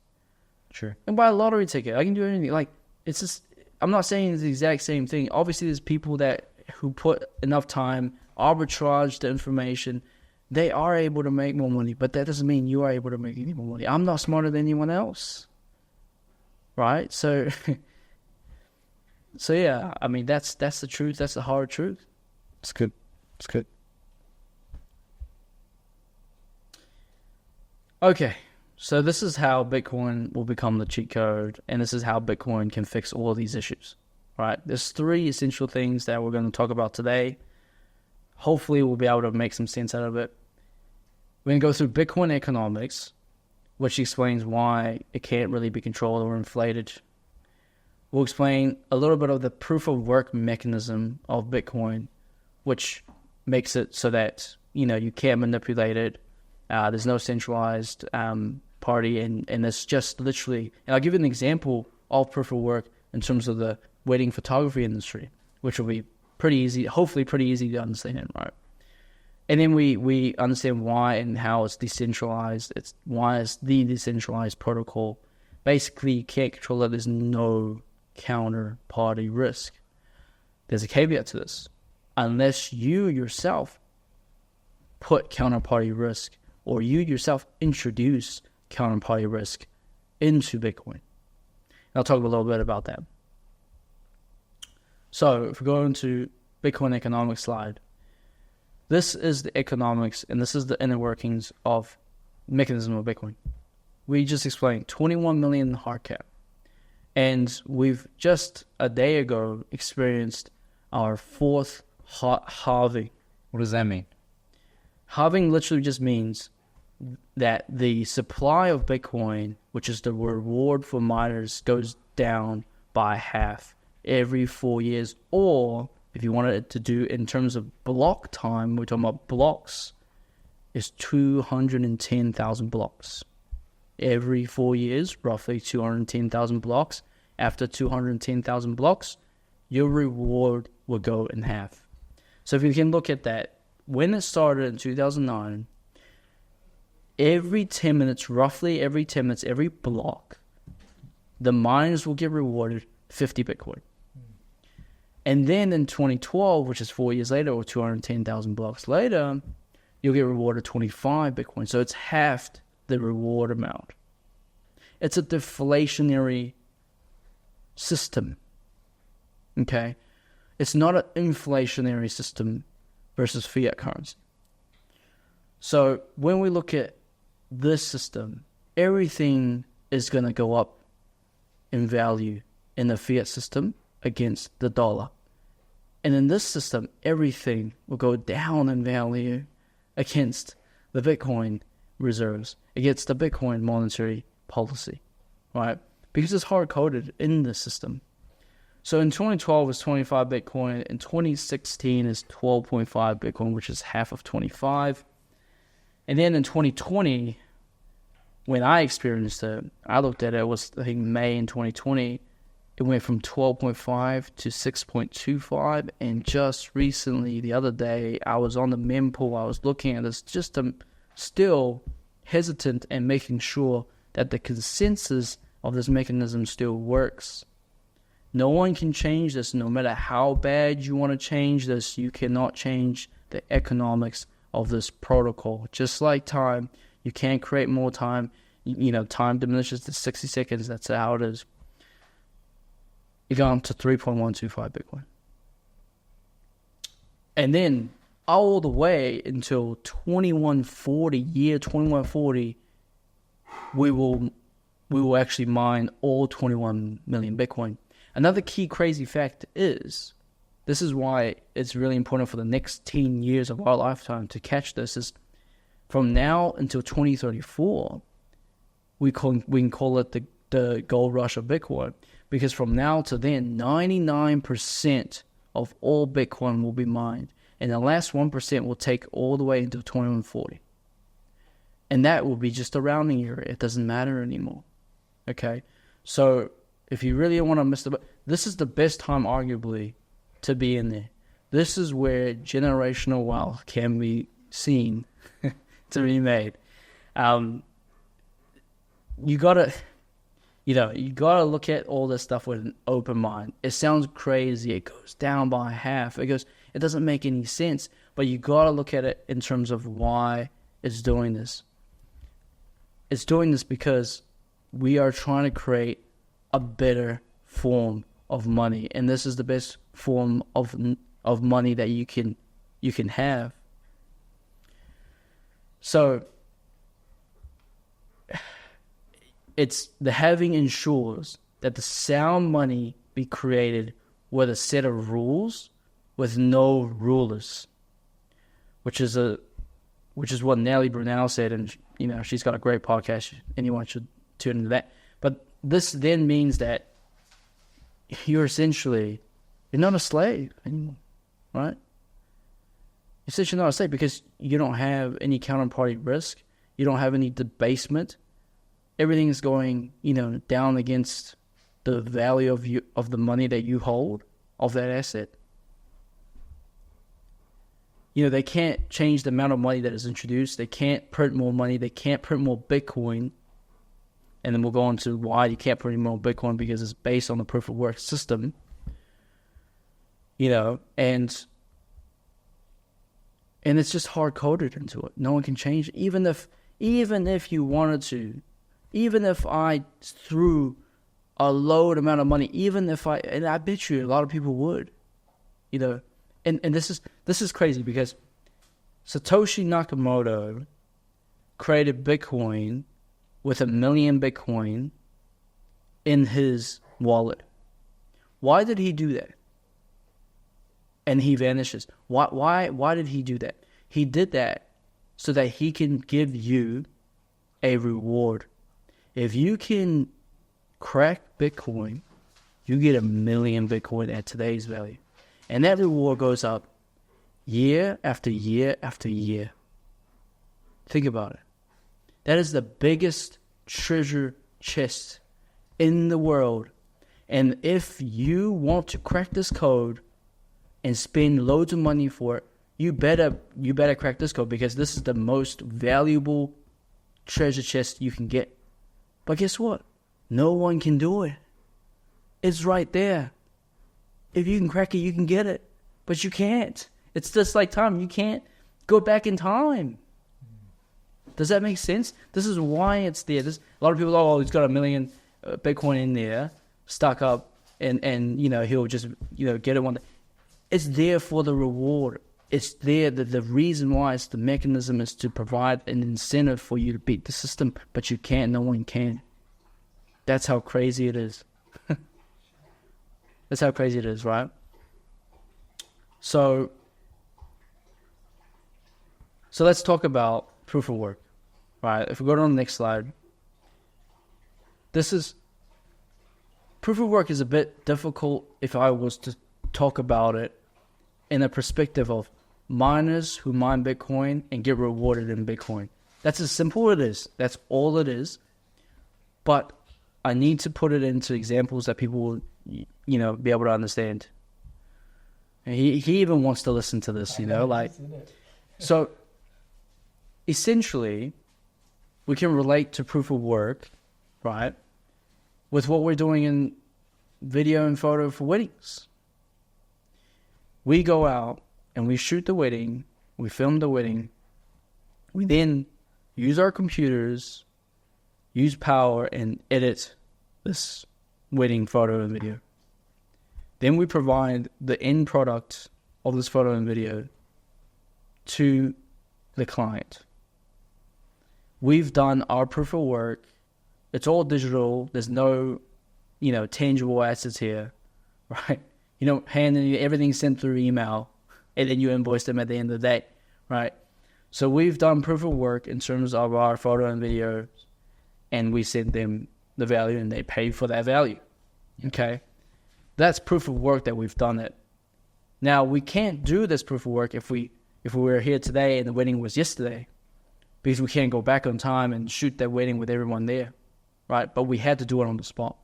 Sure. And buy a lottery ticket. I can do anything. Like, it's just, I'm not saying it's the exact same thing. Obviously, there's people who put enough time, arbitrage the information. They are able to make more money, but that doesn't mean you are able to make any more money. I'm not smarter than anyone else, right? So, yeah, I mean, that's the truth. That's the hard truth. It's good. It's good. Okay, so this is how Bitcoin will become the cheat code, and this is how Bitcoin can fix all these issues, right? There's 3 essential things that we're going to talk about today. Hopefully, we'll be able to make some sense out of it. We're going to go through Bitcoin economics, which explains why it can't really be controlled or inflated. We'll explain a little bit of the proof of work mechanism of Bitcoin, which makes it so that, you can't manipulate it. There's no centralized party, and it's just literally, and I'll give you an example of proof of work in terms of the wedding photography industry, which will be pretty easy, hopefully pretty easy to understand, right? And then we understand why and how it's decentralized. Why it's the decentralized protocol. Basically, you can't control it. There's no counterparty risk. There's a caveat to this. Unless you yourself put counterparty risk, or you yourself introduce counterparty risk into Bitcoin. And I'll talk a little bit about that. So if we go into Bitcoin economics slide, this is the economics and this is the inner workings of mechanism of Bitcoin. We just explained 21 million hard cap. And we've just a day ago experienced our 4th halving. What does that mean? Halving literally just means that the supply of Bitcoin, which is the reward for miners, goes down by half every 4 years. Or if you wanted it to do in terms of block time, we're talking about blocks, is 210,000 blocks. Every 4 years, roughly 210,000 blocks. After 210,000 blocks, your reward will go in half. So if you can look at that, when it started in 2009, every 10 minutes, roughly every 10 minutes, every block, the miners will get rewarded 50 Bitcoin. And then in 2012, which is 4 years later, or 210,000 blocks later, you'll get rewarded 25 Bitcoin. So it's halved the reward amount. It's a deflationary system. Okay? It's not an inflationary system versus fiat currency. So when we look at this system, everything is going to go up in value in the fiat system against the dollar. And in this system, everything will go down in value against the Bitcoin reserves, against the Bitcoin monetary policy, right? Because it's hard-coded in the system. So in 2012, it's 25 Bitcoin. In 2016, it's 12.5 Bitcoin, which is half of 25. And then in 2020, when I experienced it, I looked at it, it was, I think, May in 2020. It went from 12.5 to 6.25. And just recently, the other day, I was on the mempool. I was looking at this just still hesitant and making sure that the consensus of this mechanism still works. No one can change this. No matter how bad you want to change this, you cannot change the economics of this protocol. Just like time, you can't create more time. Time diminishes to 60 seconds. That's how it is. You go up to 3.125 Bitcoin. And then all the way until 2140, we will actually mine all 21 million Bitcoin. Another key crazy fact is, this is why it's really important for the next 10 years of our lifetime to catch this, is from now until 2034, we can call it the gold rush of Bitcoin. Because from now to then, 99% of all Bitcoin will be mined. And the last 1% will take all the way until 2140. And that will be just a rounding error. It doesn't matter anymore. Okay? So if you really want to miss this is the best time, arguably, to be in there. This is where generational wealth can be seen to be made. You gotta look at all this stuff with an open mind. It sounds crazy. It goes down by half. It doesn't make any sense. But you gotta look at it in terms of why it's doing this. It's doing this because we are trying to create a better form of money, and this is the best form of money that you can have. So it's the halving ensures that the sound money be created with a set of rules with no rulers, which is what Nellie Brunel said, and she's got a great podcast. Anyone should tune into that. But this then means that you're not a slave anymore, right? Essentially not a slave because you don't have any counterparty risk. You don't have any debasement. Everything is going, down against the value of the money that you hold, of that asset. They can't change the amount of money that is introduced. They can't print more money. They can't print more Bitcoin. And then we'll go on to why you can't print more Bitcoin, because it's based on the proof of work system. And it's just hard coded into it. No one can change it. Even if you wanted to, even if I threw a load amount of money, and I bet you a lot of people would, and this is crazy because Satoshi Nakamoto created Bitcoin with 1 million Bitcoin in his wallet. Why did he do that? And he vanishes. Why did he do that? He did that so that he can give you a reward. If you can crack Bitcoin, you get 1 million Bitcoin at today's value. And that reward goes up year after year after year. Think about it. That is the biggest treasure chest in the world. And if you want to crack this code and spend loads of money for it, you better crack this code, because this is the most valuable treasure chest you can get. But guess what? No one can do it. It's right there. If you can crack it, you can get it. But you can't. It's just like time. You can't go back in time. Does that make sense? This is why it's there. A lot of people are, he's got 1 million Bitcoin in there, stuck up, and he'll just get it one day. It's there for the reward. It's there. The reason why it's the mechanism is to provide an incentive for you to beat the system, but you can't. No one can. That's how crazy it is. That's how crazy it is, right? So let's talk about proof of work, right? If we go to the next slide, proof of work is a bit difficult if I was to talk about it in a perspective of miners who mine Bitcoin and get rewarded in Bitcoin. That's as simple as it is. That's all it is. But I need to put it into examples that people will, be able to understand. And he even wants to listen to this, So essentially, we can relate to proof of work, right, with what we're doing in video and photo for weddings. We go out and we shoot the wedding, we film the wedding, we then use our computers, use power, and edit this wedding photo and video. Then we provide the end product of this photo and video to the client. We've done our proof of work. It's all digital. There's no, tangible assets here, right? You don't hand in everything sent through email, and then you invoice them at the end of the day, right? So we've done proof of work in terms of our photo and video, and we send them the value, and they pay for that value. Okay, that's proof of work that we've done it. Now we can't do this proof of work if we were here today and the wedding was yesterday, because we can't go back on time and shoot that wedding with everyone there, right? But we had to do it on the spot.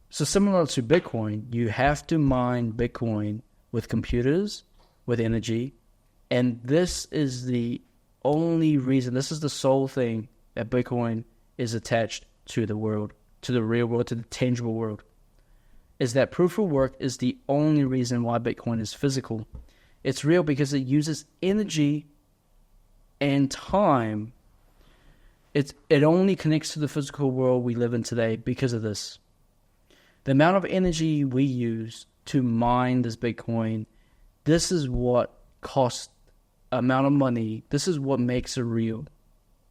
So similar to Bitcoin, you have to mine Bitcoin with computers, with energy, and this is the only reason, this is the sole thing that Bitcoin is attached to the world, to the real world, to the tangible world, is that proof of work is the only reason why Bitcoin is physical. It's real because it uses energy and time. It only connects to the physical world we live in today because of this. The amount of energy we use to mine this Bitcoin, this is what costs amount of money. This is what makes it real,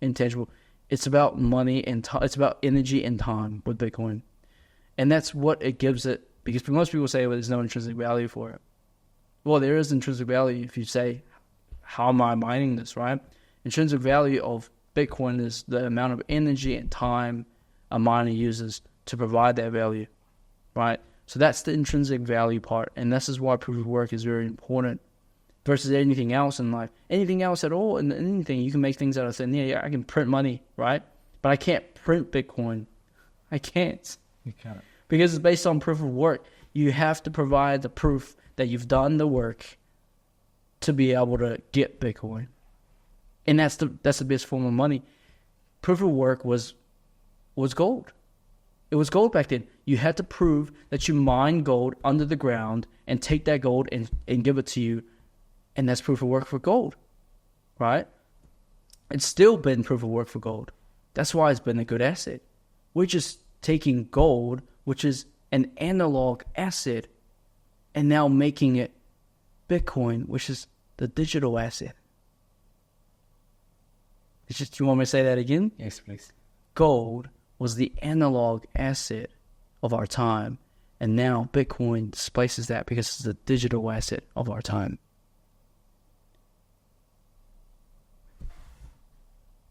intangible. It's about money and it's about energy and time with Bitcoin. And that's what it gives it, because most people say, well, there's no intrinsic value for it. Well, there is intrinsic value if you say, how am I mining this, right? Intrinsic value of Bitcoin is the amount of energy and time a miner uses to provide that value, right? So that's the intrinsic value part, and this is why proof of work is very important versus anything else in life. Anything else at all, and anything, you can make things out of thin air. Yeah, I can print money, right? But I can't print Bitcoin. I can't. You can't. Because it's based on proof of work. You have to provide the proof that you've done the work to be able to get Bitcoin. And that's the best form of money. Proof of work was gold. It was gold back then. You had to prove that you mine gold under the ground and take that gold and give it to you. And that's proof of work for gold, right? It's still been proof of work for gold. That's why it's been a good asset. We're just taking gold, which is an analog asset, and now making it Bitcoin, which is the digital asset. Do you want me to say that again? Yes, please. Gold was the analog asset of our time, and now Bitcoin displaces that because it's the digital asset of our time.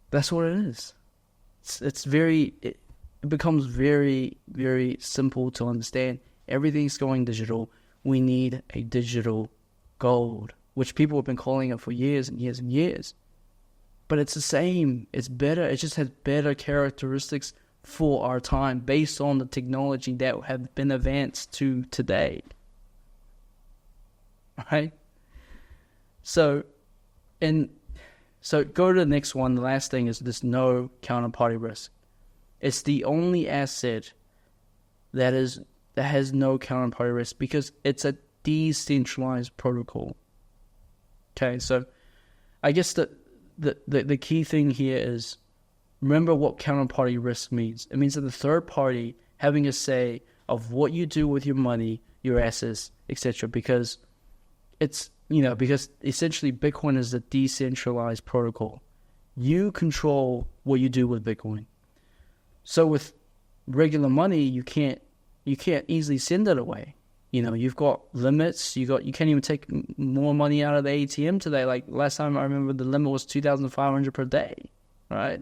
That's what it is. It becomes very, very simple to understand. Everything's going digital. We need a digital gold, which people have been calling it for years and years and years. But it's the same. It's better. It just has better characteristics for our time based on the technology that have been advanced to today. Right? So go to the next one. The last thing is this no counterparty risk. It's the only asset that has no counterparty risk because it's a decentralized protocol. Okay, so I guess the key thing here is remember what counterparty risk means. It means that the third party having a say of what you do with your money, your assets, etc. Because because essentially Bitcoin is a decentralized protocol. You control what you do with Bitcoin. So with regular money, you can't easily send it away. You've got limits. You can't even take more money out of the ATM today. Like last time I remember, the limit was 2,500 per day, right?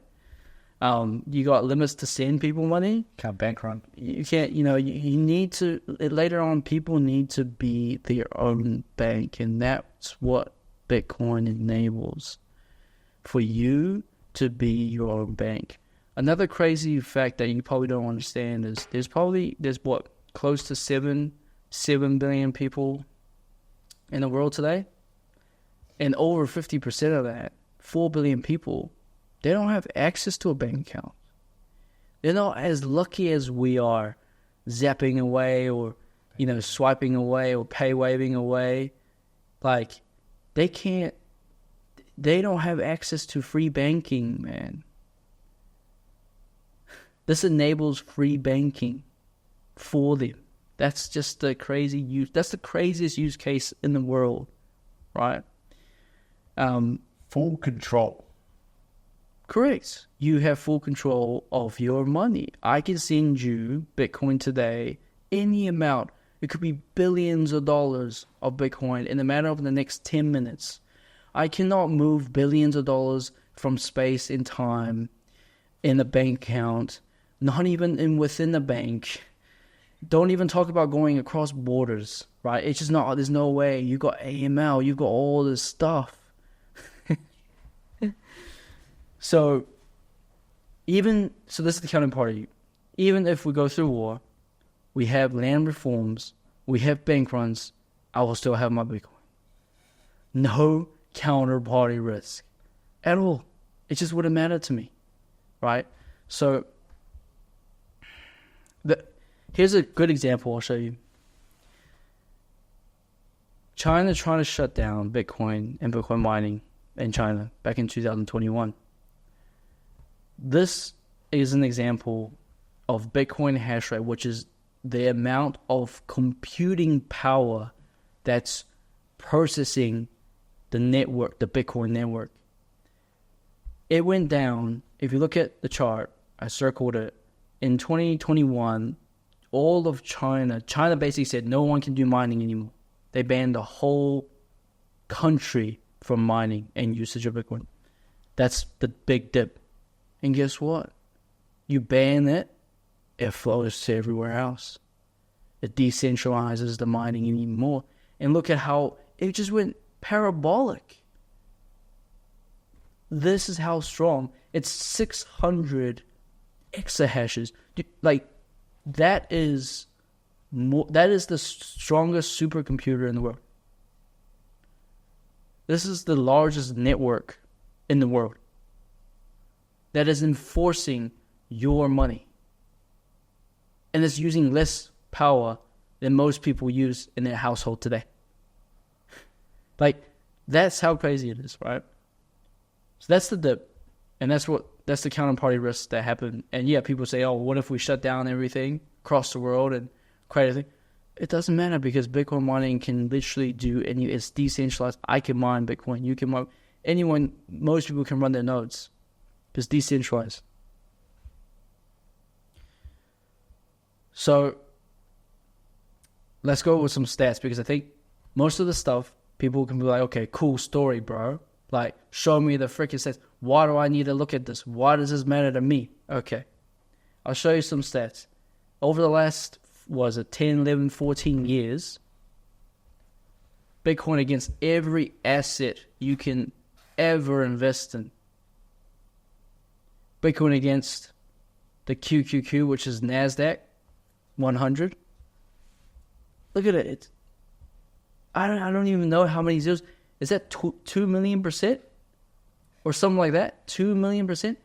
You got limits to send people money. Can't bank run. You can't. You need to later on. People need to be their own bank, and that's what Bitcoin enables for you to be your own bank. Another crazy fact that you probably don't understand is there's close to 7 billion people in the world today, and over 50% of that, 4 billion people, they don't have access to a bank account. They're not as lucky as we are, zapping away or, swiping away or pay waving away. Like, they don't have access to free banking, man. This enables free banking for them. That's just the that's the craziest use case in the world, right? Full control. Correct. You have full control of your money. I can send you Bitcoin today, any amount. It could be billions of dollars of Bitcoin in a matter of the next 10 minutes. I cannot move billions of dollars from space and time in a bank account, not even within the bank. Don't even talk about going across borders, right? It's just not, there's no way. You got AML, you got all this stuff. So this is the counterparty. Even if we go through war, we have land reforms, we have bank runs, I will still have my Bitcoin. No counterparty risk at all. It just wouldn't matter to me, right? So here's a good example I'll show you. China trying to shut down Bitcoin and Bitcoin mining in China back in 2021. This is an example of Bitcoin hash rate, which is the amount of computing power that's processing the network, the Bitcoin network. It went down. If you look at the chart, I circled it. In 2021, all of China basically said no one can do mining anymore. They banned the whole country from mining and usage of Bitcoin. That's the big dip. And guess what? You ban it, it flows to everywhere else. It decentralizes the mining even more. And look at how it just went parabolic. This is how strong. It's 600 exahashes. Like, that is the strongest supercomputer in the world. This is the largest network in the world that is enforcing your money. And it's using less power than most people use in their household today. Like, that's how crazy it is, right? So that's the dip. And that's the counterparty risks that happen. And yeah, people say, oh, what if we shut down everything across the world and create a thing? It doesn't matter, because Bitcoin mining can literally do it's decentralized. I can mine Bitcoin. You can mine. Most people can run their nodes. It's decentralized. So let's go with some stats, because I think most of the stuff people can be like, okay, cool story, bro. Like, show me the freaking stats. Why do I need to look at this? Why does this matter to me? Okay. I'll show you some stats. Over the last, 10, 11, 14 years, Bitcoin against every asset you can ever invest in. Bitcoin against the QQQ, which is NASDAQ 100. Look at it. I don't even know how many zeros. Is that 2 million%? Or something like that? 2 million%?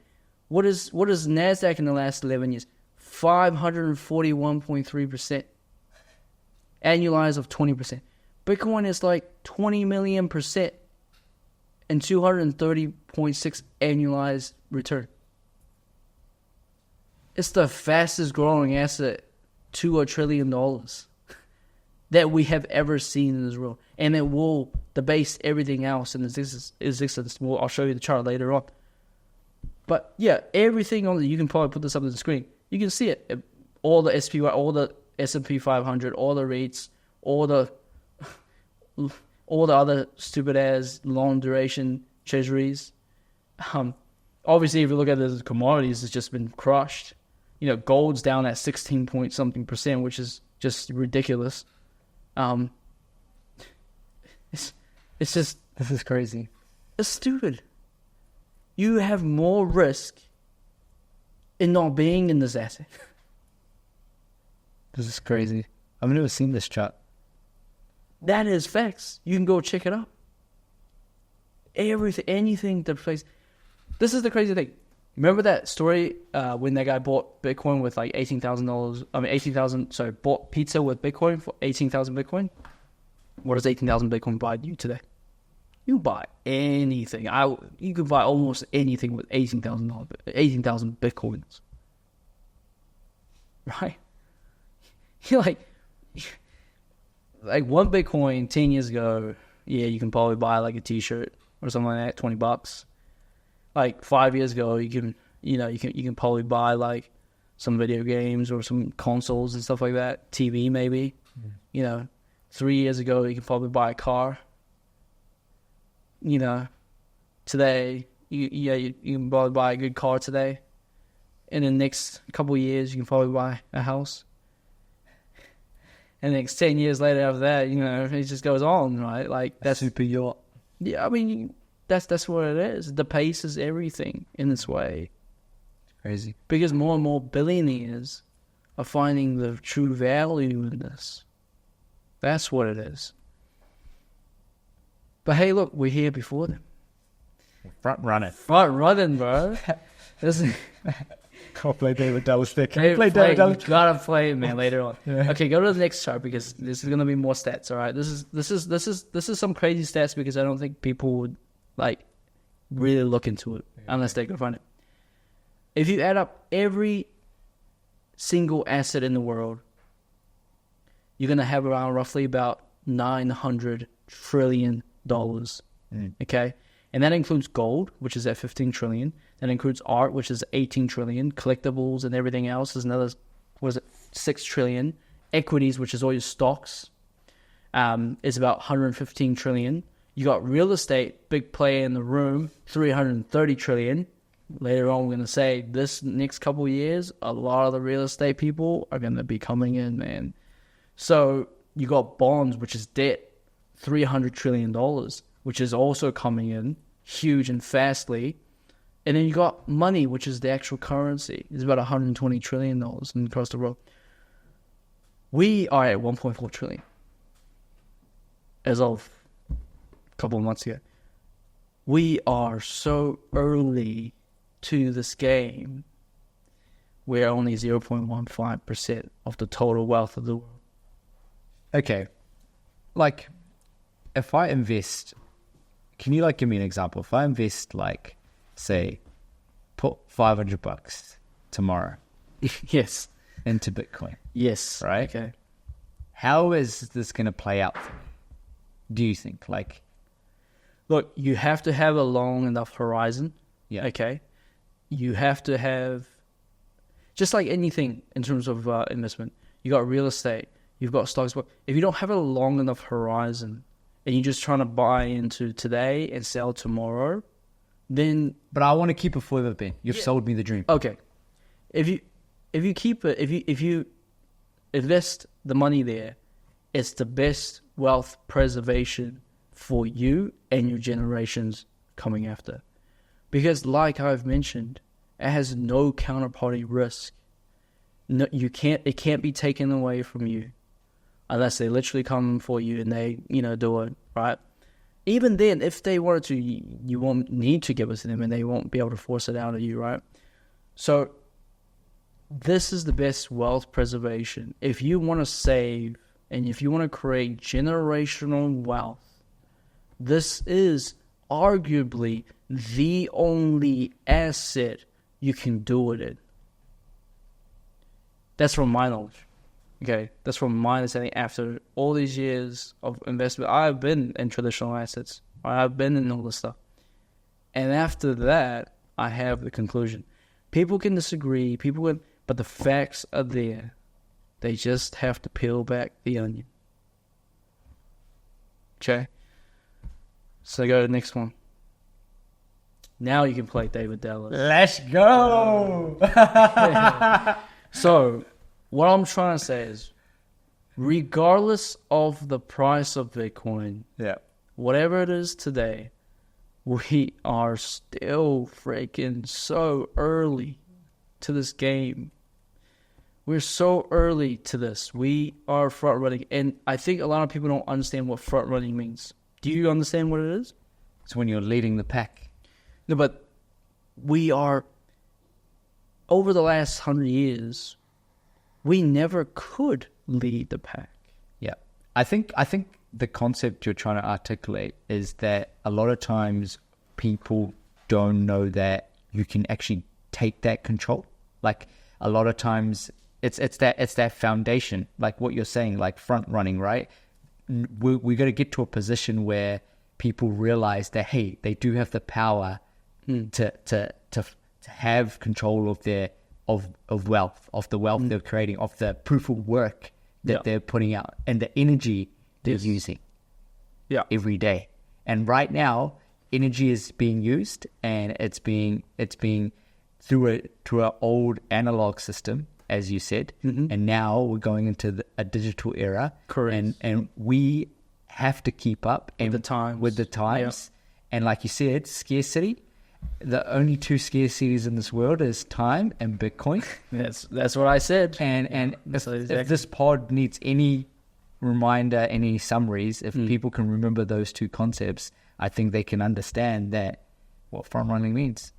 What is NASDAQ in the last 11 years? 541.3%. Annualized of 20%. Bitcoin is like 20 million% and 230.6 annualized return. It's the fastest growing asset to $1 trillion that we have ever seen in this world. And it will debase everything else in existence. I'll show you the chart later on. But yeah, everything on you can probably put this up on the screen. You can see it. All the SPY, all the S&P 500, all the rates, all the other stupid ass long duration treasuries. Obviously, if you look at the commodities, it's just been crushed. Gold's down at 16 point something %, which is just ridiculous. It's just, This is crazy. It's stupid. You have more risk in not being in this asset. This is crazy. I've never seen this chart. That is facts. You can go check it out. everything, anything to replace. This is the crazy thing. Remember that story when that guy bought Bitcoin with like $18,000? I mean, 18,000. So bought pizza with Bitcoin for 18,000 Bitcoin. What does 18,000 Bitcoin buy you today? You buy anything. You could buy almost anything with $18,000, 18,000 Bitcoins. Right? You're like one Bitcoin 10 years ago, yeah, you can probably buy like a t-shirt or something like that, $20. Like 5 years ago, you can probably buy like some video games or some consoles and stuff like that, TV maybe. Mm. 3 years ago, you can probably buy a car. Today, you can probably buy a good car today. In the next couple of years, you can probably buy a house. And the next 10 years later after that, it just goes on, right? Like that's super yacht. Yeah, I mean, that's what it is. The pace is everything in this way. It's crazy. Because more and more billionaires are finding the true value in this. That's what it is. But hey, look, we're here before them. Front running, bro. Can't play David Dallas there. David Dallas. You gotta play it, man. Later on. Yeah. Okay, go to the next chart because this is gonna be more stats. All right, this is some crazy stats because I don't think people would like really look into it unless they can find it. If you add up every single asset in the world, you're gonna have around roughly about $900 trillion. Okay, and that includes gold, which is at 15 trillion. That includes art, which is 18 trillion. Collectibles and everything else is another, 6 trillion. Equities, which is all your stocks, is about 115 trillion. You got real estate, big player in the room, 330 trillion. Later on, we're going to say this next couple of years, a lot of the real estate people are going to be coming in, man. So you got bonds, which is debt, $300 trillion, which is also coming in huge and fastly. And then you got money, which is the actual currency. It's about $120 trillion across the world. We are at 1.4 trillion as of a couple of months ago. We are so early to this game. We're only 0.15% of the total wealth of the world. Okay. Like, if I invest, can you give me an example? If I invest say, put $500 tomorrow. Yes. Into Bitcoin. Yes. Right? Okay. How is this going to play out for me? Do you think? Look, you have to have a long enough horizon. Yeah. Okay. You have to have, just like anything in terms of investment, you got real estate, you've got stocks. But if you don't have a long enough horizon and you're just trying to buy into today and sell tomorrow, then. But I want to keep it forever, Ben. You've sold me the dream. Okay. If you keep it, if you invest the money there, it's the best wealth preservation for you and your generations coming after. Because like I've mentioned, it has no counterparty risk. No, it can't be taken away from you unless they literally come for you and they, do it, right? Even then, if they wanted to, you won't need to give it to them and they won't be able to force it out of you, right? So this is the best wealth preservation. If you want to save and if you want to create generational wealth, this is arguably the only asset you can do it in. That's from my knowledge. Okay, that's from my understanding. After all these years of investment, I've been in traditional assets. I've been in all this stuff. And after that, I have the conclusion. People can disagree, but the facts are there. They just have to peel back the onion. Okay? So go to the next one. Now you can play David Dallas. Let's go! So, what I'm trying to say is, regardless of the price of Bitcoin, whatever it is today, we are still freaking so early to this game. We're so early to this. We are front running. And I think a lot of people don't understand what front running means. Do you understand what it is? It's when you're leading the pack. No, but we are, over the last 100 years, we never could lead the pack. Yeah. I think the concept you're trying to articulate is that a lot of times people don't know that you can actually take that control. Like a lot of times it's that foundation, like what you're saying, like front running, right? We got to get to a position where people realize that, hey, they do have the power to have control of their of wealth, of the wealth they're creating, of the proof of work that they're putting out, and the energy they're using every day. And right now, energy is being used, and it's being through an old analog system, as you said, and now we're going into a digital era. Correct. And we have to keep up and with the times. And like you said, scarcity. The only two scarcities in this world is time and Bitcoin. That's what I said. And if this pod needs any reminder, any summaries, if people can remember those two concepts, I think they can understand that what front running means.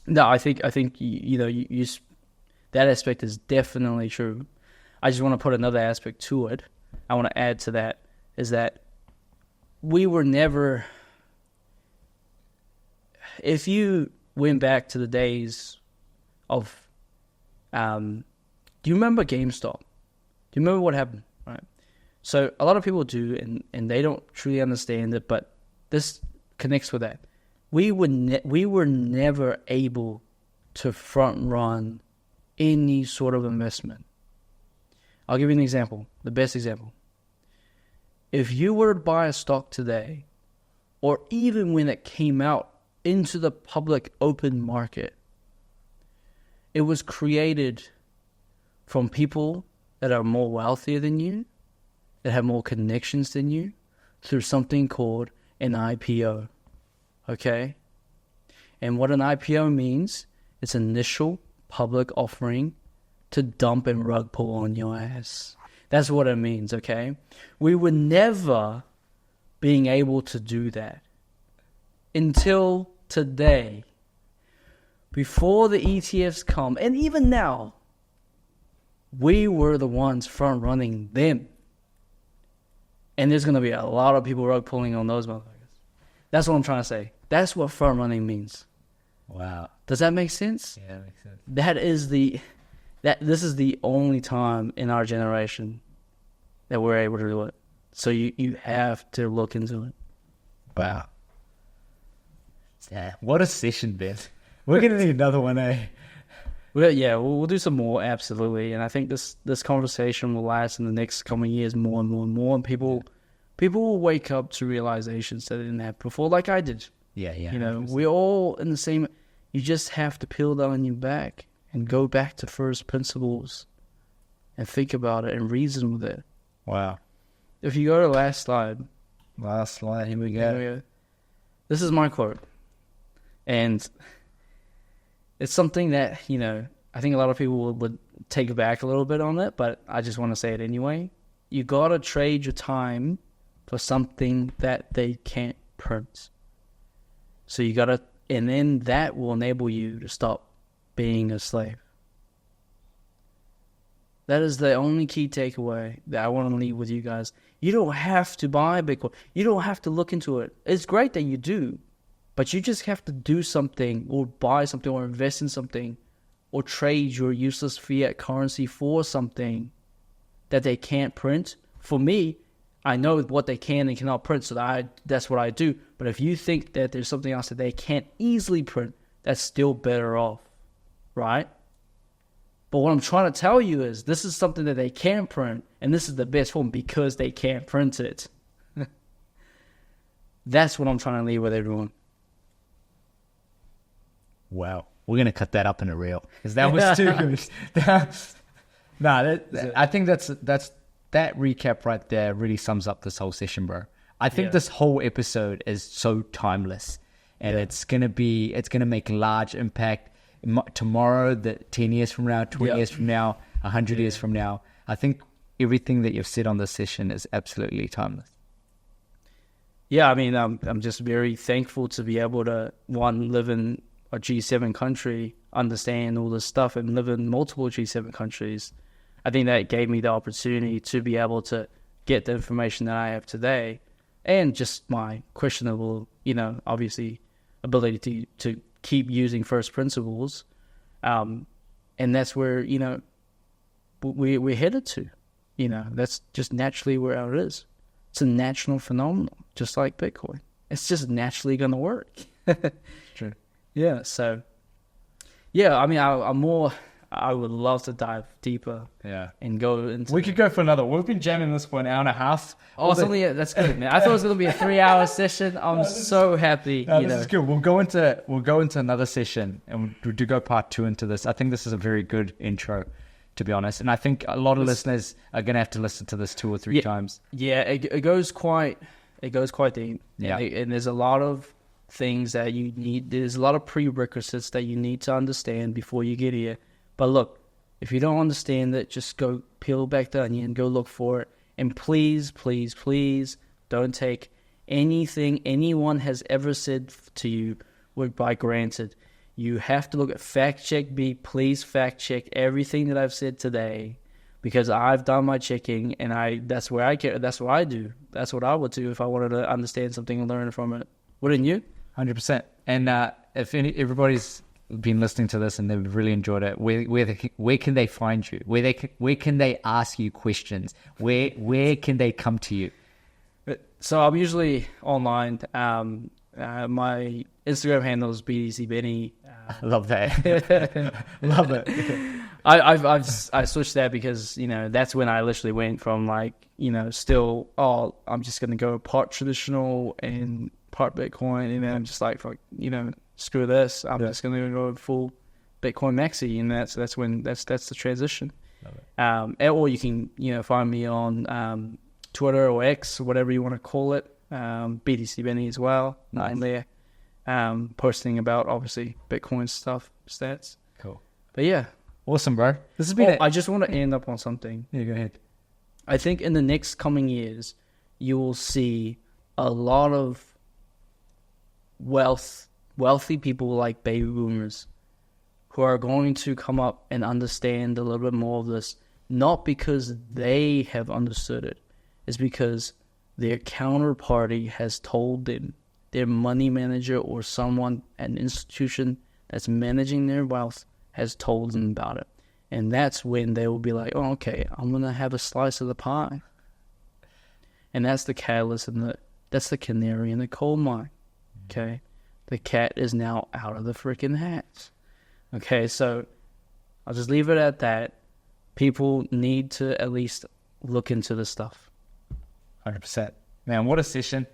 No, I think you that aspect is definitely true. I just want to put another aspect to it. I want to add to that is that we were never. If you went back to the days of, do you remember GameStop? Do you remember what happened? Right. So a lot of people do, and they don't truly understand it, but this connects with that. We were never able to front run any sort of investment. I'll give you an example, the best example. If you were to buy a stock today, or even when it came out into the public open market, it was created from people that are more wealthier than you, that have more connections than you, through something called an IPO. Okay? And what an IPO means, it's initial public offering to dump and rug pull on your ass. That's what it means, okay? We were never being able to do that until today. Before the ETFs come, and even now, we were the ones front running them. And there's going to be a lot of people rug pulling on those motherfuckers. That's what I'm trying to say. That's what front running means. Wow. Does that make sense? Yeah, that makes sense. This is the only time in our generation that we're able to do it. So you have to look into it. Wow. Yeah, what a session, Ben. We're going to need another one, eh? We'll do some more, absolutely. And I think this conversation will last in the next coming years more and more and more. And people will wake up to realizations that they didn't have before, like I did. Yeah. You know, we're all in the same. You just have to peel that on your back and go back to first principles and think about it and reason with it. Wow. If you go to the last slide. Last slide, here we go. This is my quote. And it's something that, I think a lot of people would take back a little bit on it, but I just want to say it anyway. You got to trade your time for something that they can't print. So you got to, and then that will enable you to stop being a slave. That is the only key takeaway that I want to leave with you guys. You don't have to buy Bitcoin. You don't have to look into it. It's great that you do, but you just have to do something or buy something or invest in something or trade your useless fiat currency for something that they can't print. For me, I know what they can and cannot print, so that's what I do. But if you think that there's something else that they can't easily print, that's still better off, right? But what I'm trying to tell you is this is something that they can print, and this is the best form because they can't print it. That's what I'm trying to leave with everyone. Wow. We're going to cut that up in a reel because that was too good. I think that's that recap right there really sums up this whole session, bro. I think this whole episode is so timeless, and it's going to make large impact tomorrow, 10 years from now, 20 years from now, 100 years from now. I think everything that you've said on this session is absolutely timeless. Yeah, I mean, I'm just very thankful to be able to, one, live in a G7 country, understand all this stuff, and live in multiple G7 countries. I think that gave me the opportunity to be able to get the information that I have today, and just my questionable, obviously, ability to keep using first principles. And that's where, we're headed to. That's just naturally where it is. It's a natural phenomenon, just like Bitcoin. It's just naturally going to work. True. Yeah, so, yeah, I mean, I would love to dive deeper. Yeah. And go into... We could go for another. We've been jamming this for an hour and a half. Oh, it's only... That's good, man. I thought it was going to be a 3-hour session. I'm so happy. No, this is good. We'll go into another session, and we'll do go part 2 into this. I think this is a very good intro, to be honest. And I think a lot of listeners are going to have to listen to this 2 or 3 times. Yeah, it goes quite deep. Yeah. And there's a lot of things that you need. There's a lot of prerequisites that you need to understand before you get here. But look, if you don't understand it, just go peel back the onion, go look for it. And please, please, please don't take anything anyone has ever said to you by granted. You have to look at fact check me. Please fact check everything that I've said today, because I've done my checking, and that's where I care. That's what I do. That's what I would do if I wanted to understand something and learn from it. Wouldn't you? 100%. And if everybody's been listening to this and they've really enjoyed it, where can they find you? Where can they ask you questions? Where can they come to you? So I'm usually online. My Instagram handle is BDC Benny. I love that. Love it. I switched that because that's when I literally went from still I'm just gonna go part traditional and part Bitcoin, and then I'm just like screw this. I'm just gonna go full Bitcoin maxi, and that's the transition. Or you can find me on Twitter or X, whatever you want to call it. BTC Benny as well. Nice. On there, posting about obviously Bitcoin stuff, stats. Cool. But yeah, awesome, bro. This has been. I just want to end up on something. Yeah, go ahead. I think in the next coming years, you will see a lot of wealthy people like baby boomers who are going to come up and understand a little bit more of this, not because they have understood it, it's because their counterparty has told them, their money manager or someone, an institution that's managing their wealth has told them about it. And that's when they will be like, oh, okay, I'm going to have a slice of the pie. And that's the catalyst, and that's the canary in the coal mine. Okay? The cat is now out of the freaking hat. Okay, so I'll just leave it at that. People need to at least look into this stuff. 100%. Man, what a session.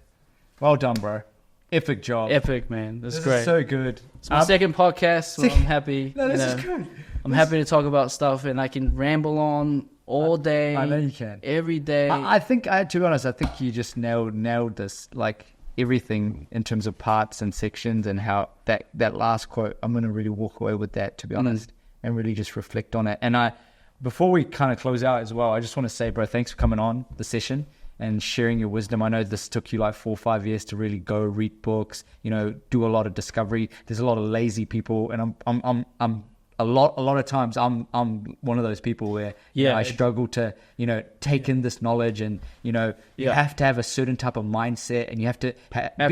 Well done, bro. Epic job. Epic, man. This is This great. is so good. It's my second podcast, so I'm happy. No, this is good. I'm happy to talk about stuff, and I can ramble on all day. I know you can. Every day. I think, to be honest, I think you just nailed this. Like everything in terms of parts and sections, and how that last quote, I'm going to really walk away with that, to be honest, and really just reflect on it. And before we kind of close out as well, I just want to say, bro, thanks for coming on the session and sharing your wisdom. I know this took you like 4 or 5 years to really go read books, do a lot of discovery. There's a lot of lazy people, and I'm a lot of times I'm one of those people where I struggle to take in this knowledge, and you have to have a certain type of mindset, and you have to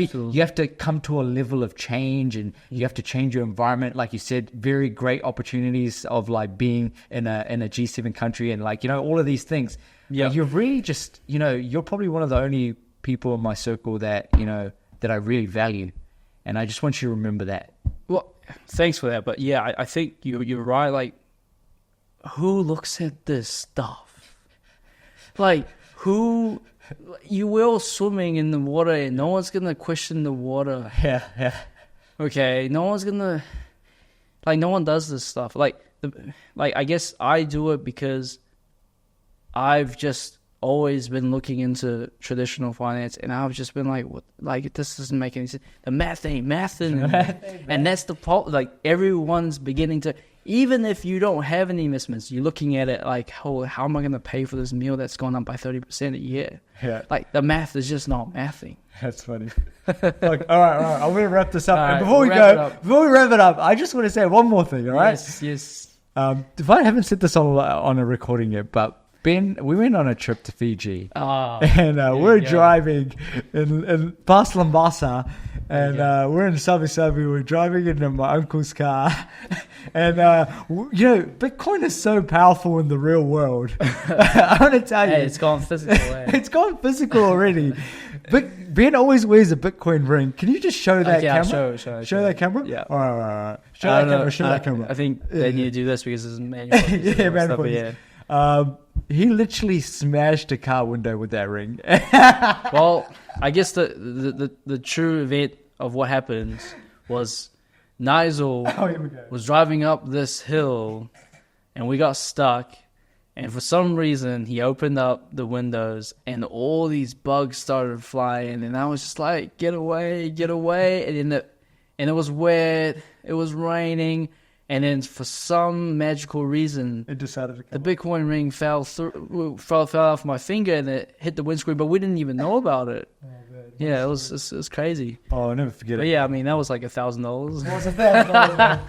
you have to come to a level of change, and you have to change your environment. Like you said, very great opportunities of like being in a G7 country, and all of these things. Yeah, you're really just you're probably one of the only people in my circle that that I really value, and I just want you to remember that. Well, thanks for that, but yeah, I think you're right. Like, who looks at this stuff? Like, who? You will swimming in the water, and no one's gonna question the water. Yeah. Okay, no one's gonna no one does this stuff. I guess I do it because I've just always been looking into traditional finance, and I've just been like, what? Like, this doesn't make any sense. The math ain't mathing, and that's the problem. Like, everyone's beginning to, even if you don't have any investments, you're looking at it like, how am I going to pay for this meal that's gone up by 30% a year? Yeah. Like, the math is just not mathing. That's funny. Look, all right. I'm gonna wrap this up. All And right, before we wrap it up, I just want to say one more thing. All right. Yes. If I haven't said this on a recording yet, but Ben, we went on a trip to Fiji, and we're driving in past Lambasa, and we're in Sabi. We're driving in my uncle's car, and Bitcoin is so powerful in the real world. I want to tell you, It's gone physical. it's gone physical already. But Ben always wears a Bitcoin ring. Can you just show that camera? Show that camera? Yeah. All right. Show that camera. I think they need to do this because it's manual. Yeah, manual. He literally smashed a car window with that ring. Well, I guess the true event of what happened was Nigel was driving up this hill, and we got stuck. And for some reason, he opened up the windows, and all these bugs started flying. And I was just like, "Get away!" And it was wet. It was raining. And then for some magical reason, It decided to the Bitcoin ring fell off my finger, and it hit the windscreen. But we didn't even know about it. Oh, man. Yeah, it was crazy. Oh, I'll never forget But it. yeah, I mean, that was like $1,000. It was $1,000.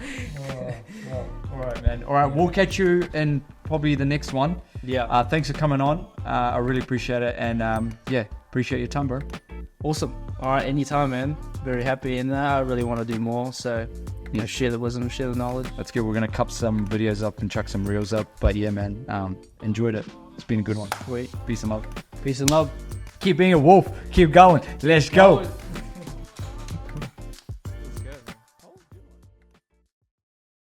All right, man. All right, we'll catch you in probably the next one. Yeah. Thanks for coming on. I really appreciate it. And appreciate your time, bro. Awesome. All right, anytime, man. Very happy, and I really want to do more. So, share the wisdom, share the knowledge. That's good. We're going to cup some videos up and chuck some reels up. But yeah, man, enjoyed it. It's been a good one. Sweet. Peace and love. Peace and love. Keep being a wolf. Keep going. Let's go.